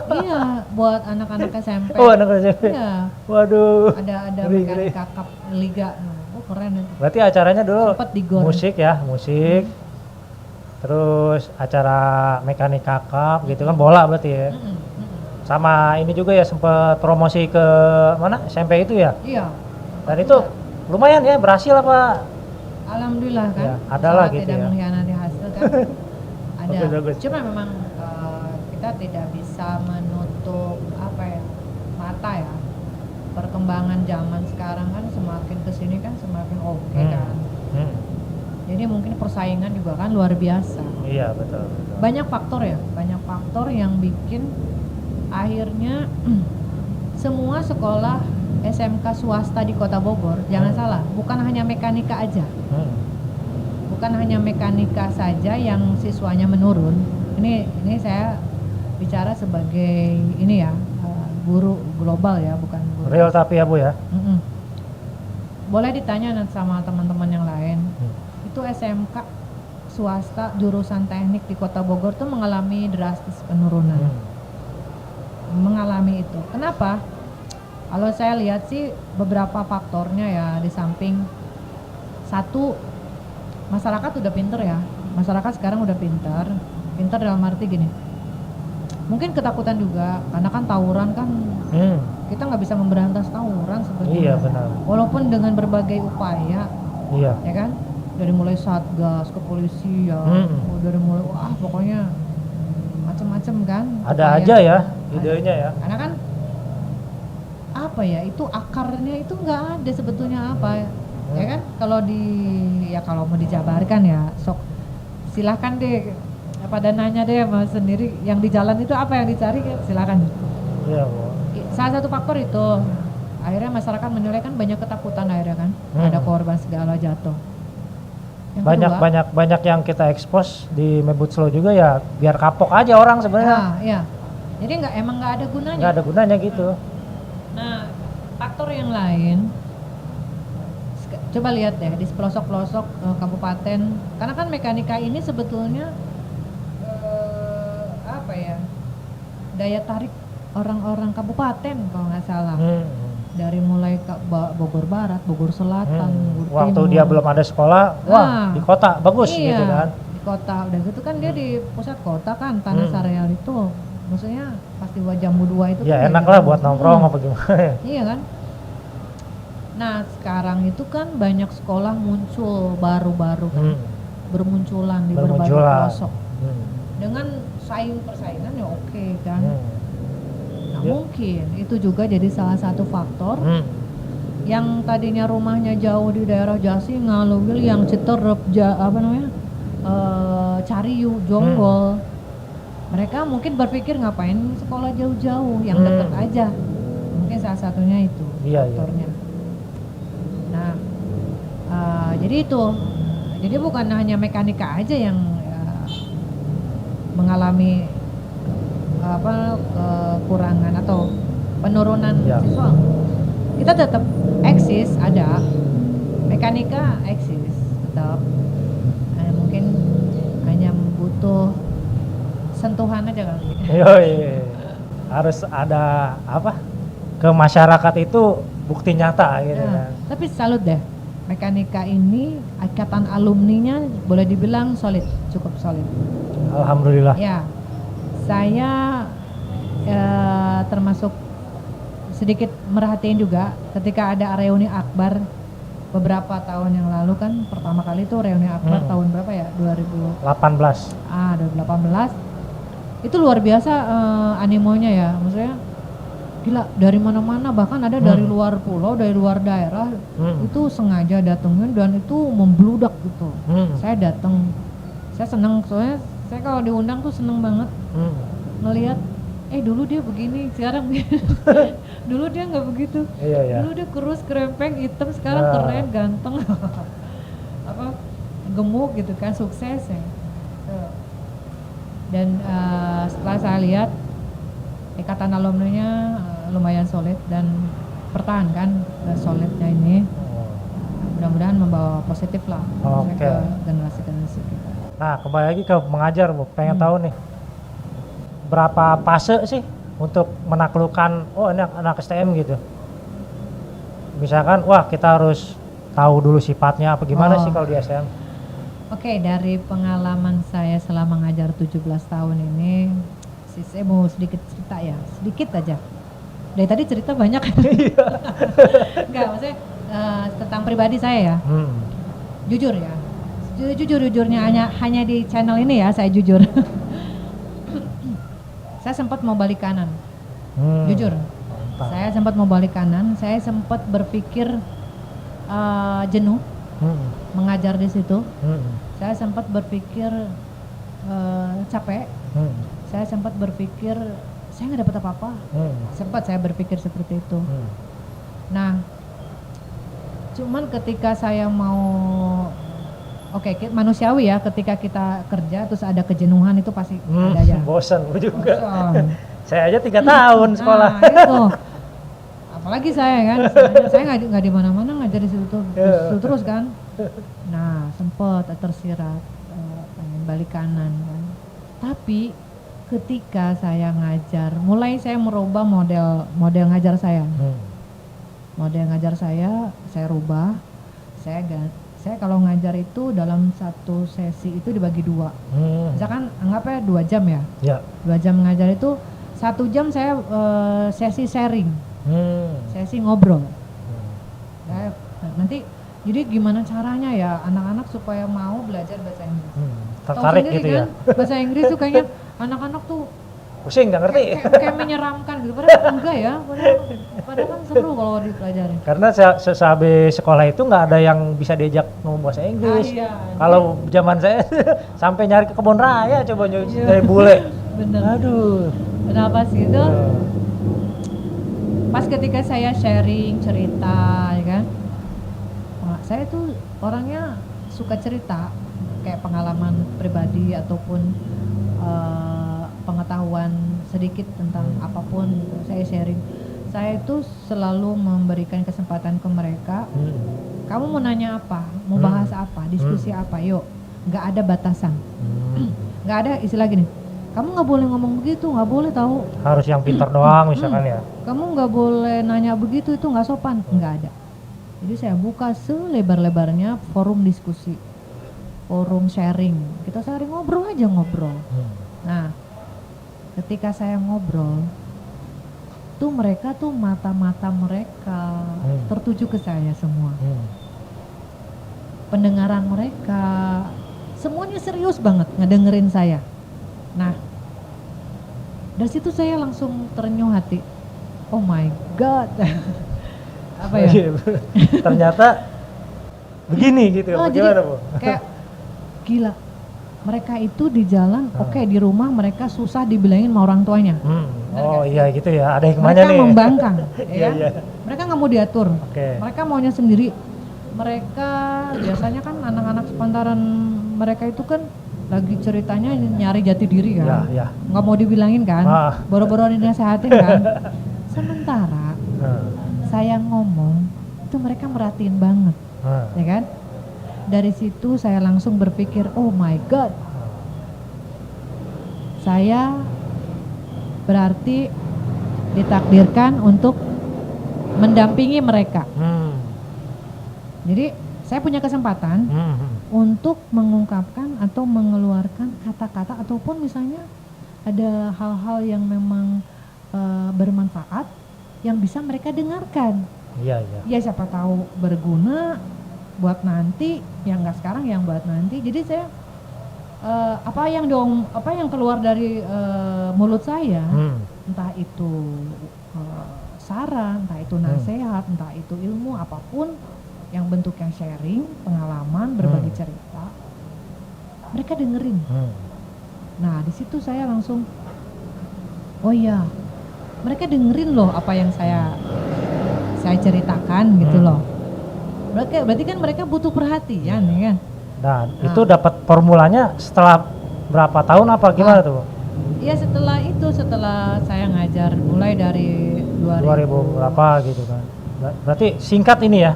Iya, buat anak-anak SMP. Oh, anak SMP. Iya. Waduh. Ada Ngeri. mekanika cup liga. Oh, keren itu. Berarti acaranya dulu Sempat di GOR. musik ya, musik. Terus acara mekanika cup gitu kan, bola berarti ya. Sama ini juga ya sempat promosi ke mana? SMP itu ya. Iya. Dan itu lumayan ya, berhasil apa? Alhamdulillah kan. Ya, adalah Usaha gitu tidak ya. mengkhianati hasil kan. Ada. Bagus. Cuma memang kita tidak bisa menutup apa ya, mata ya. Perkembangan zaman sekarang kan semakin kesini kan semakin oke kan. Jadi mungkin persaingan juga kan luar biasa. Iya betul. Banyak faktor yang bikin akhirnya semua sekolah SMK swasta di Kota Bogor, jangan salah, bukan hanya mekanika aja. Bukan hanya mekanika saja yang siswanya menurun. Ini saya bicara sebagai ini ya, guru global ya, bukan guru. Real tapi ya Bu ya. Boleh ditanya sama teman-teman yang lain. Itu SMK swasta jurusan teknik di Kota Bogor tuh mengalami drastis penurunan. Mengalami itu. Kenapa? Kalau saya lihat sih beberapa faktornya ya, di samping satu, masyarakat udah pinter ya. Masyarakat sekarang udah pinter dalam arti gini. Mungkin ketakutan juga, karena kan tawuran kan kita nggak bisa memberantas tawuran sebetulnya. Iya benar. Walaupun dengan berbagai upaya, Iya. ya kan, dari mulai satgas ke polisi ya, dari mulai pokoknya macam-macam kan. Ada upaya. aja ya idenya ya. Karena kan apa ya, itu akarnya itu nggak ada sebetulnya apa ya kan. Kalau mau dijabarkan ya sok silahkan deh, pada nanya deh mas sendiri, yang di jalan itu apa yang dicari, silahkan. Iya Bu. Salah satu faktor itu akhirnya masyarakat menilai kan banyak ketakutan akhirnya kan, ada korban segala jatuh. Yang Banyak yang kita expose di Mebut Slow juga ya, biar kapok aja orang sebenarnya. Iya. Jadi emang nggak ada gunanya. Nggak ada gunanya gitu. Nah, faktor yang lain, coba lihat deh di pelosok-pelosok kabupaten, karena kan mekanika ini sebetulnya daya tarik orang-orang kabupaten kalau nggak salah. Dari mulai Bogor Barat, Bogor Selatan, Bogor Waktu Timur. dia belum ada sekolah, di kota bagus Iya, gitu kan. di kota, udah gitu kan dia di pusat kota kan, tanah Sareal itu, maksudnya pasti Jambu 2 itu. Ya kan enak lah buat nongkrong apa gimana. Iya kan. Nah sekarang itu kan banyak sekolah muncul baru-baru kan, bermunculan di berbagai pelosok. Dengan persaingan ya oke kan. Nah mungkin itu juga jadi salah satu faktor yang tadinya rumahnya jauh di daerah Jasi, Ngalugil, yang Citerep, Cariu, Jonggol. Mereka mungkin berpikir ngapain sekolah jauh-jauh, yang dekat aja. Mungkin salah satunya itu faktornya. Nah, jadi itu. Jadi bukan hanya mekanika aja yang mengalami kekurangan atau penurunan siswa. Kita tetap eksis, ada mekanika eksis tetap. Mungkin hanya butuh sentuhan aja kali. Harus ada ke masyarakat itu bukti nyata gitu kan. Tapi salut deh, mekanika ini ikatan alumninya boleh dibilang solid, cukup solid. Alhamdulillah. Ya, saya termasuk sedikit merhatiin juga ketika ada reuni akbar beberapa tahun yang lalu kan, pertama kali itu reuni akbar tahun berapa ya, 2018. 2018 itu luar biasa animonya ya, maksudnya gila, dari mana-mana, bahkan ada dari luar pulau, dari luar daerah itu sengaja datengin dan itu membludak gitu. Saya datang, saya seneng, soalnya saya kalau diundang tuh seneng banget ngelihat dulu dia begini, sekarang dulu dia nggak begitu. Dulu dia kurus, kerempeng, hitam, sekarang keren, ganteng, gemuk gitu kan, sukses ya. Dan setelah saya lihat ikatan alumninya lumayan solid dan pertahankan solidnya ini, mudah-mudahan membawa positif lah Oke. ke generasi-generasi kita. Nah, kembali lagi ke mengajar, Bu. Pengen tahu nih, berapa fase sih untuk menaklukkan, oh ini anak STM gitu. Misalkan, wah kita harus tahu dulu sifatnya apa gimana sih kalau di STM? Oke, dari pengalaman saya selama ngajar 17 tahun ini, saya mau sedikit cerita ya, sedikit aja. Dari tadi cerita banyak. Enggak, maksudnya tentang pribadi saya ya. Jujur ya, jujurnya hanya di channel ini ya saya jujur. Saya sempat mau balik kanan, jujur. Saya sempat mau balik kanan, saya sempat berpikir jenuh mengajar di situ. Saya sempat berpikir capek. Saya sempat berpikir saya nggak dapat apa-apa. Sempat saya berpikir seperti itu. Nah, cuman ketika saya mau, manusiawi ya, ketika kita kerja terus ada kejenuhan itu pasti ada aja. Bosan juga. Bosan. Saya aja 3 tahun sekolah. Nah, itu. Apalagi saya kan, saya nggak di mana-mana ngajar di situ terus kan. Nah, sempat tersirat pengen balik kanan kan. Tapi ketika saya ngajar, mulai saya merubah model ngajar saya. Model ngajar saya rubah. Saya kalau ngajar itu dalam satu sesi itu dibagi 2. Misalkan anggapnya 2 jam ya. 2 jam ngajar itu 1 jam saya sesi sharing. Sesi ngobrol. Nah, nanti jadi gimana caranya ya anak-anak supaya mau belajar bahasa Inggris. Tertarik gitu kan, ya. Bahasa Inggris tuh kayaknya anak-anak tuh pusing, nggak ngerti. Kayak menyeramkan gitu. Padahal enggak ya. Padahal kan seru kalau dipelajari. Karena sehabis sekolah itu nggak ada yang bisa diajak ngomong bahasa Inggris. Iya. Kalau zaman saya sampai nyari ke kebun raya coba dari bule. Bener. Aduh. Kenapa sih itu? Pas ketika saya sharing cerita, ya kan, saya tuh orangnya suka cerita, kayak pengalaman pribadi ataupun pengetahuan sedikit tentang apapun gitu. Saya sharing. Saya itu selalu memberikan kesempatan ke mereka. Kamu mau nanya apa? Mau bahas apa? Diskusi apa? Yuk, nggak ada batasan. Nggak ada istilah gini. Kamu nggak boleh ngomong begitu, nggak boleh tahu. Harus yang pintar doang misalkan ya. Kamu nggak boleh nanya begitu, itu nggak sopan. Nggak ada. Jadi saya buka selebar-lebarnya forum diskusi, forum sharing. Kita sharing, ngobrol aja ngobrol. Nah, ketika saya ngobrol, tuh mereka tuh mata-mata mereka tertuju ke saya semua. Pendengaran mereka semuanya serius banget ngedengerin saya. Nah, dari situ saya langsung terenyuh hati. Oh my God. Apa ya? Ternyata begini gitu. Bagaimana, Bu? Kayak gila. Mereka itu di jalan, di rumah mereka susah dibilangin sama orang tuanya. Oh iya gitu ya, ada hikmahnya nih. Mereka membangkang, ya. Iya. Mereka nggak mau diatur. Mereka maunya sendiri. Mereka biasanya kan anak-anak sepantaran mereka itu kan lagi ceritanya nyari jati diri kan, nggak mau dibilangin kan, boro-boro dinasehatin kan. Sementara saya ngomong itu mereka merhatiin banget, ya kan. Dari situ saya langsung berpikir, oh my God, saya berarti ditakdirkan untuk mendampingi mereka. Jadi saya punya kesempatan untuk mengungkapkan atau mengeluarkan kata-kata ataupun misalnya ada hal-hal yang memang bermanfaat yang bisa mereka dengarkan. Ya siapa tahu berguna buat nanti, yang nggak sekarang, yang buat nanti. Jadi saya apa yang keluar dari mulut saya, entah itu saran, entah itu nasihat, entah itu ilmu, apapun yang bentuk yang sharing, pengalaman, berbagi cerita, mereka dengerin. Nah di situ saya langsung, oh iya, mereka dengerin loh apa yang saya ceritakan gitu loh. Berarti kan mereka butuh perhatian ya kan. Dan itu dapat formulanya setelah berapa tahun apa gimana tuh? Ya setelah saya ngajar mulai dari 2000 berapa gitu kan. Berarti singkat ini ya?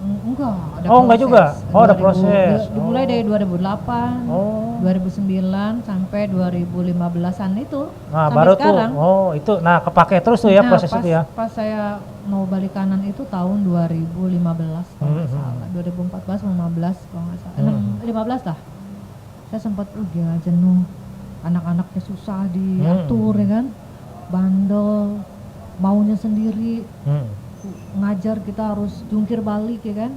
Enggak, ada Oh, enggak juga? Oh, ada 2000 proses. Dimulai Oh. dari 2008, Oh. 2009 sampai 2015-an itu. Nah, sampai baru sekarang. tuh. Oh, itu nah kepake terus tuh ya Nah, proses pas, itu ya. pas saya mau balik kanan itu tahun 2015 kalau nggak salah. 2014 15 kalau nggak salah. 15 lah. Saya sempat gila jenuh. Anak-anaknya susah diatur ya kan. Bandel, maunya sendiri. Ngajar kita harus jungkir balik ya kan.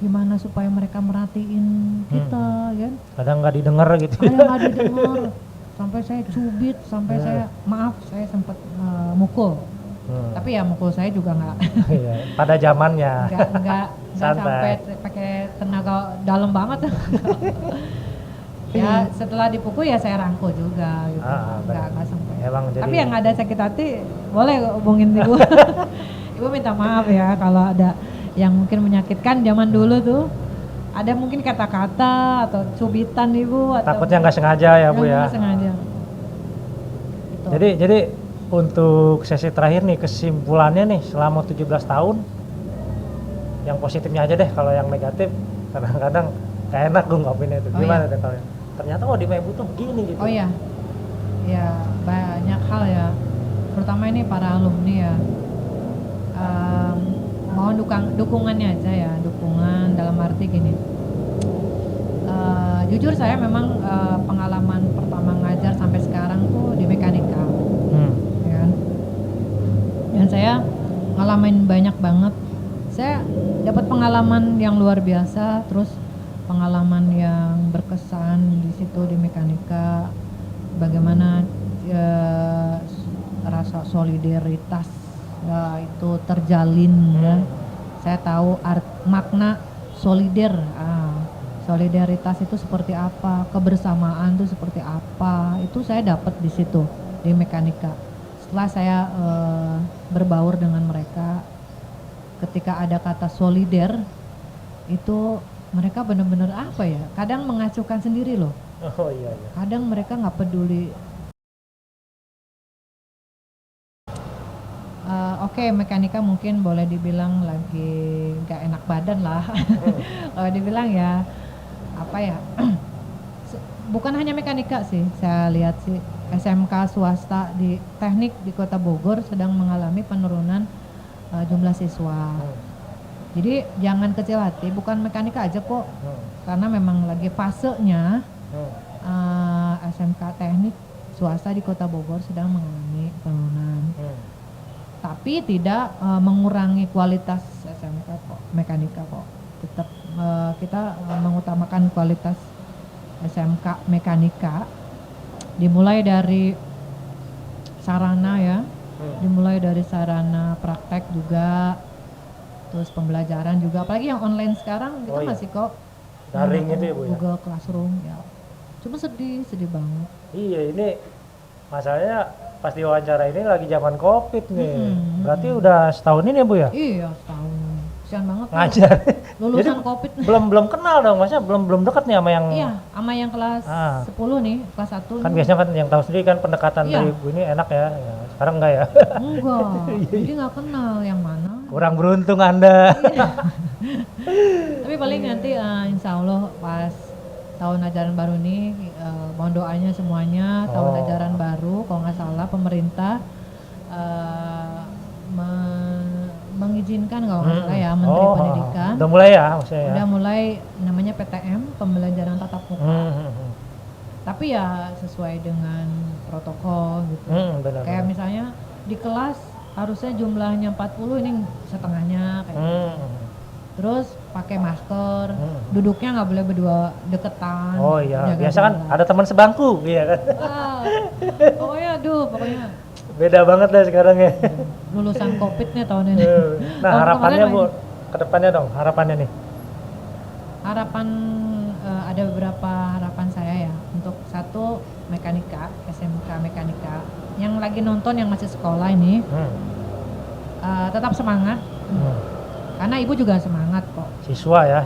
Gimana supaya mereka merhatiin kita ya kan. Kadang nggak didengar gitu. Ada nggak didengar. Sampai saya cubit, sampai saya saya sempat mukul. Tapi ya mukul saya juga nggak Iya, pada zamannya. nggak sampai pakai tenaga dalam banget. Ya setelah dipukul ya saya rangkul juga gitu. Nggak sampai. Emang jadi. Tapi yang ada sakit hati boleh hubungin ibu. Ibu minta maaf ya kalau ada yang mungkin menyakitkan zaman dulu tuh. Ada mungkin kata-kata atau cubitan ibu atau Takutnya nggak sengaja ya Bu ya. nggak sengaja. Gitu. Jadi untuk sesi terakhir nih kesimpulannya nih selama 17 tahun yang positifnya aja deh, kalau yang negatif kadang-kadang gak enak gue ngomongin itu. Gimana deh kalau ternyata di Meibu tuh begini gitu. Oh iya. Ya banyak hal ya. Terutama ini para alumni ya. Mohon dukungannya aja ya, dukungan dalam arti gini. Jujur saya memang pengalaman pertama ngajar sampai sekarang tuh di mekanika. Ya kan? Dan saya ngalamin banyak banget. Saya dapat pengalaman yang luar biasa, terus pengalaman yang berkesan di situ di mekanika. Bagaimana rasa solidaritas ya, itu terjalin ya. Saya tahu makna solider. Solidaritas itu seperti apa, kebersamaan itu seperti apa, itu saya dapat di situ di mekanika. Setelah saya berbaur dengan mereka, ketika ada kata solider itu mereka benar-benar apa ya, kadang mengacuhkan sendiri loh. Oh iya. Kadang mereka nggak peduli. Oke, mekanika mungkin boleh dibilang lagi nggak enak badan lah. Kalau dibilang ya apa ya, bukan hanya mekanika sih, saya lihat sih SMK swasta di teknik di Kota Bogor sedang mengalami penurunan jumlah siswa. Jadi jangan kecil hati, bukan mekanika aja kok, karena memang lagi fasenya SMK teknik swasta di Kota Bogor sedang mengalami penurunan. Tapi tidak mengurangi kualitas SMK kok, mekanika kok. Tetap kita mengutamakan kualitas SMK mekanika. Dimulai dari sarana ya, dimulai dari sarana praktek juga, terus pembelajaran juga. Apalagi yang online sekarang kita masih kok daring itu ya Bu ya. Google Classroom ya. Cuma sedih banget. Iya, ini masalahnya pas diwawancara ini lagi zaman COVID nih. Berarti udah setahun ini ya Bu ya? Iya, setahun. Kasian banget. Ngajar. Lulusan Jadi COVID. belum kenal dong, maksudnya belum dekat nih sama yang. Iya, sama yang kelas 10 nih, kelas 1. Kan biasanya kan yang tahu sendiri kan pendekatan dari Bu ini enak ya. Sekarang enggak ya? Enggak. Jadi nggak kenal yang mana. Kurang beruntung Anda. Tapi paling nanti insya Allah pas tahun ajaran baru ini mohon doanya semuanya tahun ajaran baru kalau nggak salah pemerintah mengizinkan kalau nggak salah ya Menteri Pendidikan udah mulai ya maksudnya ya? Udah mulai namanya PTM, pembelajaran tatap muka. Tapi ya sesuai dengan protokol gitu. Kayak misalnya di kelas harusnya jumlahnya 40, ini setengahnya kayak gitu. Terus pakai masker, duduknya nggak boleh berdua deketan. Oh iya, biasa kan ada teman sebangku, iya kan? Pokoknya beda banget deh sekarang ya. Lulusan COVID nih tahun ini. Nah harapannya Bu, kedepannya dong, harapannya nih. Harapan ada beberapa harapan saya ya. Untuk satu mekanika, SMK mekanika. Yang lagi nonton yang masih sekolah ini, tetap semangat. Karena ibu juga semangat kok. Siswa ya.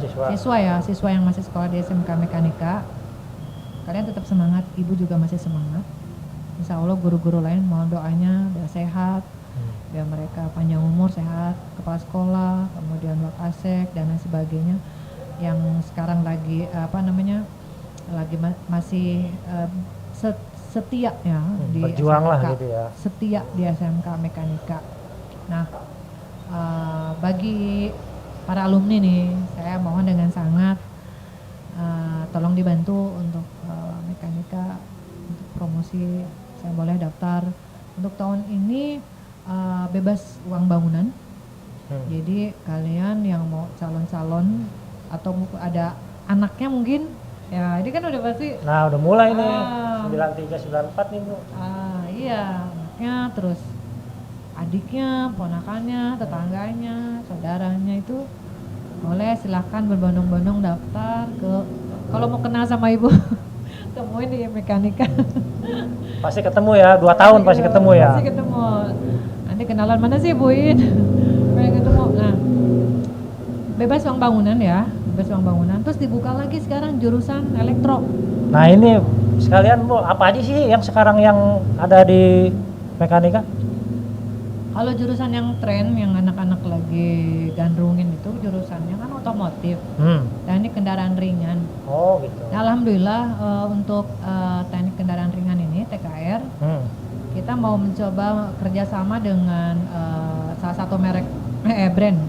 Siswa yang masih sekolah di SMK mekanika. kalian tetap semangat, ibu juga masih semangat. Insya Allah guru-guru lain mohon doanya biar sehat, biar mereka panjang umur, sehat, kepala sekolah, kemudian wakasek dan lain sebagainya. Yang sekarang lagi masih setia ya di berjuang SMK, lah gitu ya. setia di SMK Mekanika. Nah, bagi para alumni nih, saya mohon dengan sangat tolong dibantu untuk Mekanika untuk promosi. Saya boleh daftar untuk tahun ini bebas uang bangunan. Jadi kalian yang mau calon-calon atau ada anaknya mungkin ya, ini kan udah pasti. Nah, udah mulai nih 93 94 nih, Bu. Iya, anaknya, terus adiknya, ponakannya, tetangganya, saudaranya itu boleh silahkan berbondong-bondong daftar ke, kalau mau kenal sama ibu temuin di Mekanika. Pasti ketemu ya, 2 tahun pasti ketemu ya. Pasti ketemu. Nanti kenalan, mana sih Bu In? Pengen ketemu. Nah, bebas uang bangunan ya, bebas uang bangunan. Terus dibuka lagi sekarang jurusan elektro. Nah, ini sekalian Bu, apa aja sih yang sekarang yang ada di Mekanika? Kalau jurusan yang tren, yang anak-anak lagi gandrungin itu jurusannya kan otomotif. Teknik kendaraan ringan. Oh gitu. Nah, alhamdulillah untuk teknik kendaraan ringan ini TKR, kita mau mencoba kerjasama dengan salah satu merek brand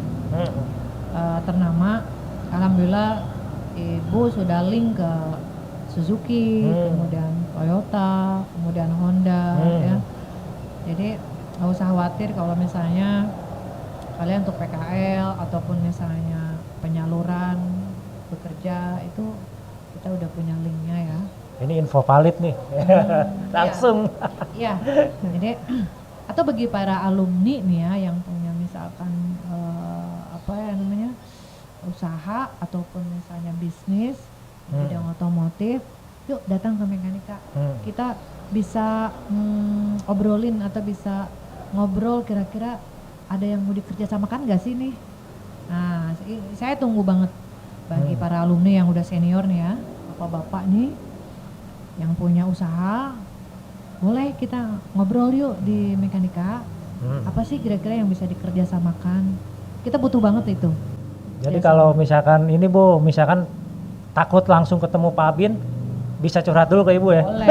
ternama. Alhamdulillah ibu sudah link ke Suzuki, kemudian Toyota, kemudian Honda ya. Jadi nggak usah khawatir kalau misalnya kalian untuk PKL ataupun misalnya penyaluran bekerja itu kita udah punya linknya ya. Ini info valid nih. Langsung. Iya. Jadi atau bagi para alumni nih ya yang punya misalkan usaha ataupun misalnya bisnis di bidang otomotif, yuk datang ke Mekanika. Kita bisa obrolin atau bisa ngobrol kira-kira ada yang mau dikerjasamakan nggak sih nih. Nah, saya tunggu banget bagi para alumni yang udah senior nih ya, bapak-bapak nih yang punya usaha, boleh kita ngobrol yuk di Mekanika. Apa sih kira-kira yang bisa dikerjasamakan? Kita butuh banget itu. Jadi kalau misalkan ini Bu, misalkan takut langsung ketemu Pak Abin, bisa curhat dulu ke Ibu ya? Boleh.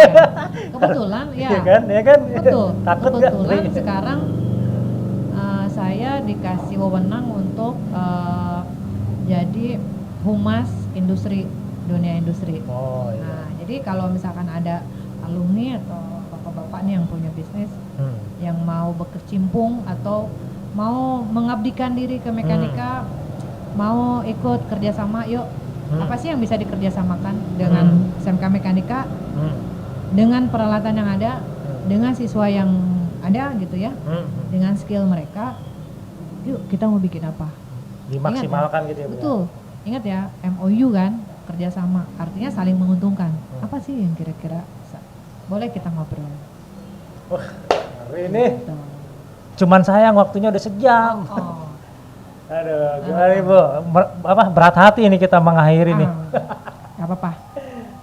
Kebetulan ya. Iya kan? Ya kan? Betul. Takut kebetulan gak? Sekarang saya dikasih wewenang untuk jadi humas industri, dunia industri. Oh iya. Nah, jadi kalau misalkan ada alumni atau bapak-bapak nih yang punya bisnis yang mau berkecimpung atau mau mengabdikan diri ke Mekanika, mau ikut kerjasama, yuk. Apa sih yang bisa dikerjasamakan dengan SMK Mekanika, dengan peralatan yang ada, dengan siswa yang ada gitu ya, dengan skill mereka, yuk kita mau bikin apa? Dimaksimalkan ya? gitu ya. Betul. Ingat ya, MOU kan, kerjasama, artinya saling menguntungkan. Apa sih yang kira-kira boleh kita ngobrol? Wah, ini cuman sayang waktunya udah sejam. Aduh, gimana Ibu? Berat hati ini kita mengakhiri nih. Gak apa-apa.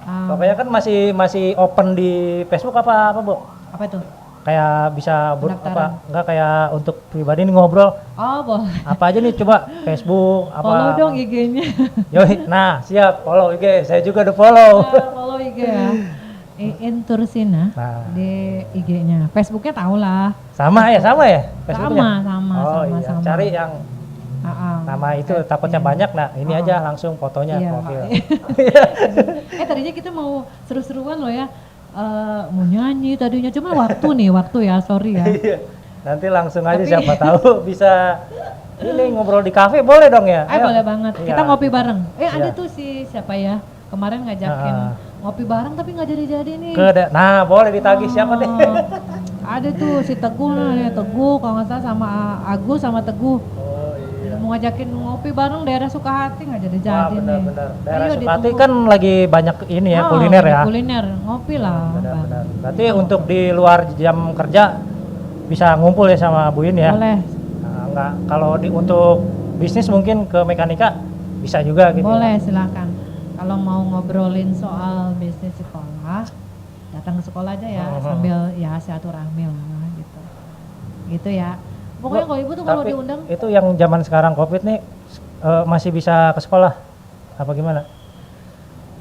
Pokoknya kan masih open di Facebook apa Bu? Apa itu? Kayak bisa enggak kayak untuk pribadi nih ngobrol. Oh, boleh. Apa aja nih coba Facebook apa? Follow dong IG-nya. Yoi, nah siap, follow IG. Saya juga udah follow. Follow IG ya. Iin Tursina di IG-nya. Facebooknya tau lah. Sama ya? Sama. Oh iya, cari yang nama itu takutnya banyak, nah ini aja langsung fotonya profil. Tadinya kita mau seru-seruan loh ya, mau nyanyi tadinya, cuma waktu ya, sorry ya. Nanti langsung aja siapa tahu bisa ini ngobrol di kafe, boleh dong ya? Boleh banget, kita ngopi bareng. Ada tuh si siapa ya, kemarin ngajakin ngopi bareng tapi nggak jadi-jadi nih. Nah boleh ditagih siapa deh? Ada tuh si Teguh lah, Teguh kalau nggak salah sama Agus sama Teguh. Mau ngajakin ngopi bareng daerah Sukahati nggak jadi-jadi nih. Benar. Daerah Sukahati kan lagi banyak ini ya, kuliner ya. Kuliner, ngopi lah. Benar. Berarti untuk di luar jam kerja bisa ngumpul ya sama Bu In ya? Boleh. Nah, kalau untuk bisnis mungkin ke Mekanika bisa juga gitu. Boleh, silakan. Kalau mau ngobrolin soal bisnis sekolah datang ke sekolah aja ya sambil ya silaturahmi lah gitu. Gitu ya. Pokoknya kalau ibu tuh kalau diundang itu yang zaman sekarang Covid nih masih bisa ke sekolah apa gimana?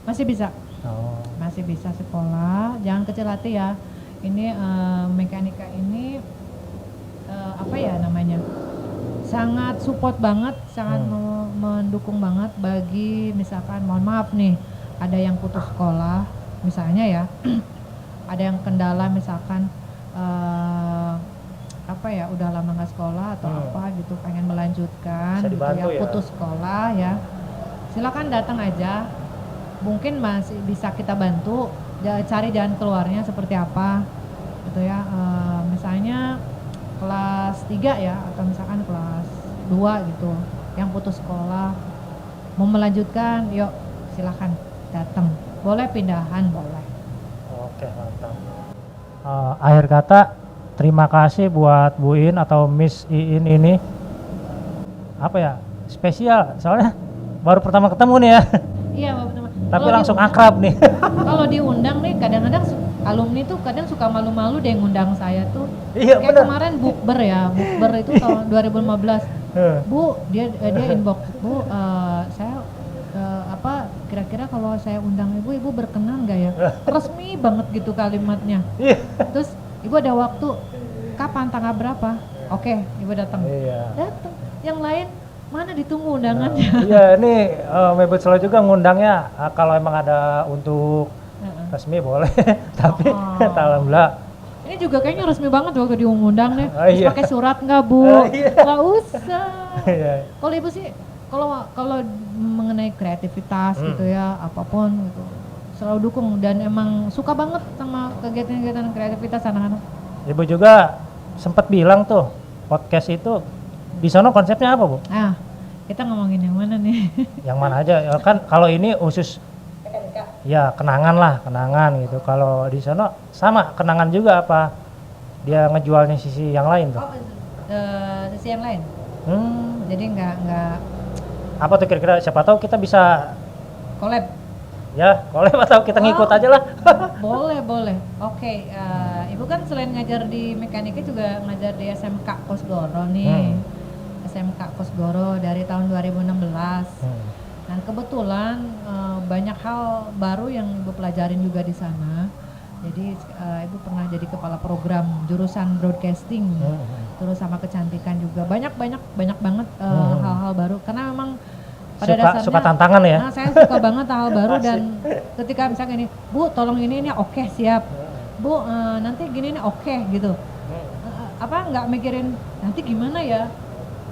masih bisa. Oh. Masih bisa sekolah, jangan kecil hati ya. Ini mekanika ini apa ya namanya? Sangat support banget, sangat mendukung banget bagi misalkan mohon maaf nih, ada yang putus sekolah misalnya ya. Ada yang kendala misalkan apa ya udah lama nggak sekolah atau apa gitu pengen melanjutkan gitu ya, putus sekolah ya. Silakan datang aja. Mungkin masih bisa kita bantu cari jalan keluarnya seperti apa gitu ya. Misalnya kelas 3 ya atau misalkan kelas 2 gitu yang putus sekolah mau melanjutkan, yuk silakan datang, boleh pindahan boleh. Oke, mantap. Akhir kata terima kasih buat Bu In atau Miss Iin ini apa ya spesial soalnya baru pertama ketemu nih ya. Iya baru pertama. Tapi langsung akrab nih. Kalau diundang nih kadang-kadang alumni tuh kadang suka malu-malu deh ngundang saya tuh. Iya, kayak bener. kemarin bukber itu tahun 2015. Bu, dia inbox, Bu, saya apa kira-kira kalau saya undang ibu berkenan nggak ya? Resmi banget gitu kalimatnya. Iya. Terus ibu ada waktu kapan tanggal berapa? Oke, ibu datang. Iya. Datang. Yang lain mana ditunggu undangannya? Iya, ini Mebet Solo juga ngundangnya kalau emang ada untuk resmi boleh, tapi alhamdulillah. Ini juga kayaknya resmi banget waktu diundang nih. Iya. Pakai surat nggak Bu? Iya. Nggak usah. Iya. Kalau ibu sih, kalau mengenai kreativitas gitu ya, apapun gitu, selalu dukung dan emang suka banget sama kegiatan-kegiatan kreativitas anak-anak. Ibu juga sempat bilang tuh podcast itu di sana konsepnya apa Bu? Ah, kita ngomongin yang mana nih? Yang mana aja ya kan kalau ini khusus ya kenangan gitu. Kalau di sana sama kenangan juga apa dia ngejualnya sisi yang lain tuh? Sisi yang lain. Jadi nggak apa tuh kira-kira siapa tahu kita bisa collab. Ya, collab atau kita ngikut aja lah. Boleh. Oke, Ibu kan selain ngajar di mekanika juga ngajar di SMK Kosgoro nih. SMK Kosgoro dari tahun 2016. Dan kebetulan banyak hal baru yang Ibu pelajarin juga di sana. Jadi Ibu pernah jadi kepala program jurusan broadcasting, terus sama kecantikan juga. Banyak banget hal-hal baru. Karena memang pada dasarnya suka tantangan ya. Nah, saya suka banget hal baru dan ketika misalnya ini, Bu, tolong ini oke siap. Bu, nanti gini nih oke gitu. Apa nggak mikirin nanti gimana ya?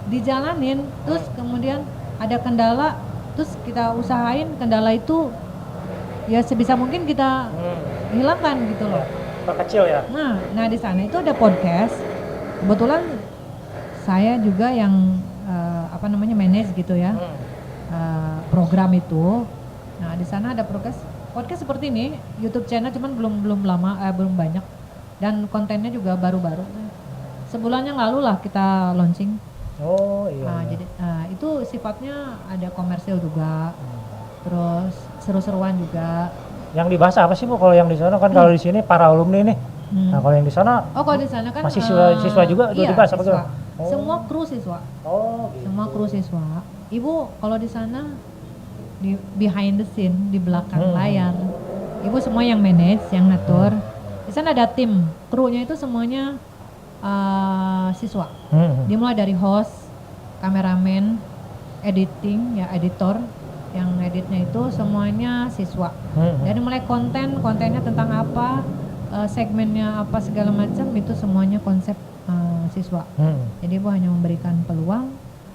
Dijalanin, terus kemudian ada kendala, terus kita usahain kendala itu ya sebisa mungkin kita hilangkan gitu loh. Perkecil ya. Nah di sana itu ada podcast. Kebetulan saya juga yang manage gitu ya. Program itu. Nah, di sana ada podcast seperti ini, YouTube channel cuman belum lama, belum banyak dan kontennya juga baru-baru. Sebulan yang lalu lah kita launching. Oh iya. Nah, jadi itu sifatnya ada komersil juga. Terus seru-seruan juga. Yang dibahas apa sih Bu kalau yang di sana kan kalau di sini para alumni nih. Nah, kalau yang di sana kalau di sana kan masih siswa juga iya, dibahas apa tuh? Semua kru siswa. Oh, gitu. Semua kru siswa. Ibu kalau di sana di behind the scene, di belakang layar. Ibu semua yang manage, yang ngatur. Di sana ada tim, krunya itu semuanya siswa. Dimulai dari host, kameramen, editing, ya editor, yang editnya itu semuanya siswa. Dari mulai kontennya tentang apa, segmennya apa segala macam itu semuanya konsep siswa. Jadi Ibu hanya memberikan peluang,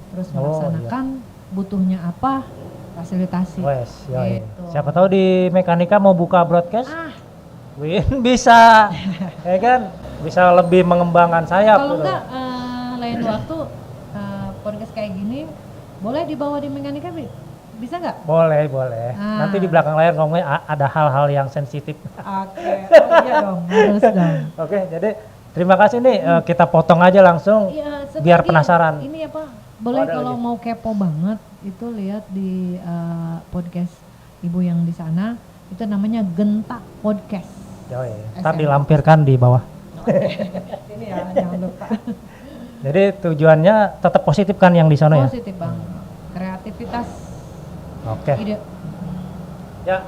terus melaksanakan butuhnya apa, fasilitasi. Gitu. Siapa tahu di mekanika mau buka broadcast, bisa, ya kan? Bisa lebih mengembangkan sayap. Kalau enggak lain waktu podcast kayak gini boleh dibawa di mekanika, bisa nggak? Boleh. Nanti di belakang layar ngomongnya ada hal-hal yang sensitif. Oke, iya dong, harus dong. Oke, jadi terima kasih nih kita potong aja langsung biar penasaran. Ini apa? Boleh kalau mau kepo banget itu lihat di podcast Ibu yang di sana itu namanya Genta Podcast. Yoi. Ntar dilampirkan di bawah. Ini ya, jangan lupa. Jadi tujuannya tetap positif kan yang di sana ya? Positif bang, kreativitas, Oke. ide. Ya,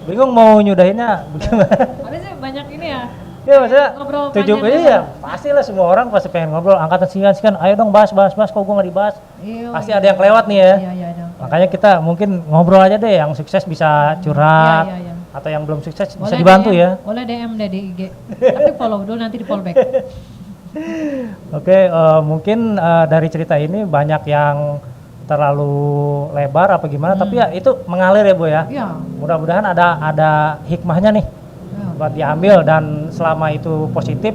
bingung mau nyudahinnya bagaimana? Tapi sih banyak ini ya. Ya maksudnya Ngobrol tujuh panjang iya pasti lah semua orang pasti pengen ngobrol angkatan sekian ayo dong bahas kok gue nggak dibahas Iya, pasti iya. ada yang kelewat nih ya Iya, iya, ada. makanya kita mungkin ngobrol aja deh yang sukses bisa curhat Iya, iya, iya. atau yang belum sukses bisa Boleh dibantu DM, ya. Boleh DM deh di IG. Tapi follow dulu nanti di follow back. Oke, mungkin dari cerita ini banyak yang terlalu lebar apa gimana tapi ya itu mengalir ya Bu ya. Iya. Mudah-mudahan ada hikmahnya nih Iya. buat diambil dan selama itu positif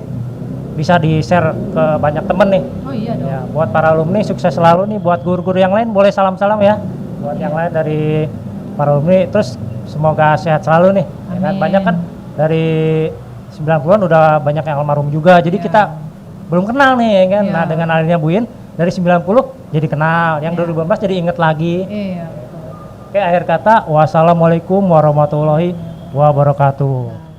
bisa di-share ke banyak temen nih. Oh iya dong. Ya, buat para alumni sukses selalu nih, buat guru-guru yang lain boleh salam-salam ya. Buat yang lain dari para alumni terus semoga sehat selalu nih. Ya kan? Amin. Banyak kan dari 90-an udah banyak yang almarhum juga. Jadi Ya. kita belum kenal nih ya kan. Ya. Nah, dengan adanya Bu In dari 90 jadi kenal, yang Ya. 2015 jadi inget lagi. Iya, betul. Oke, akhir kata wassalamualaikum warahmatullahi wabarakatuh.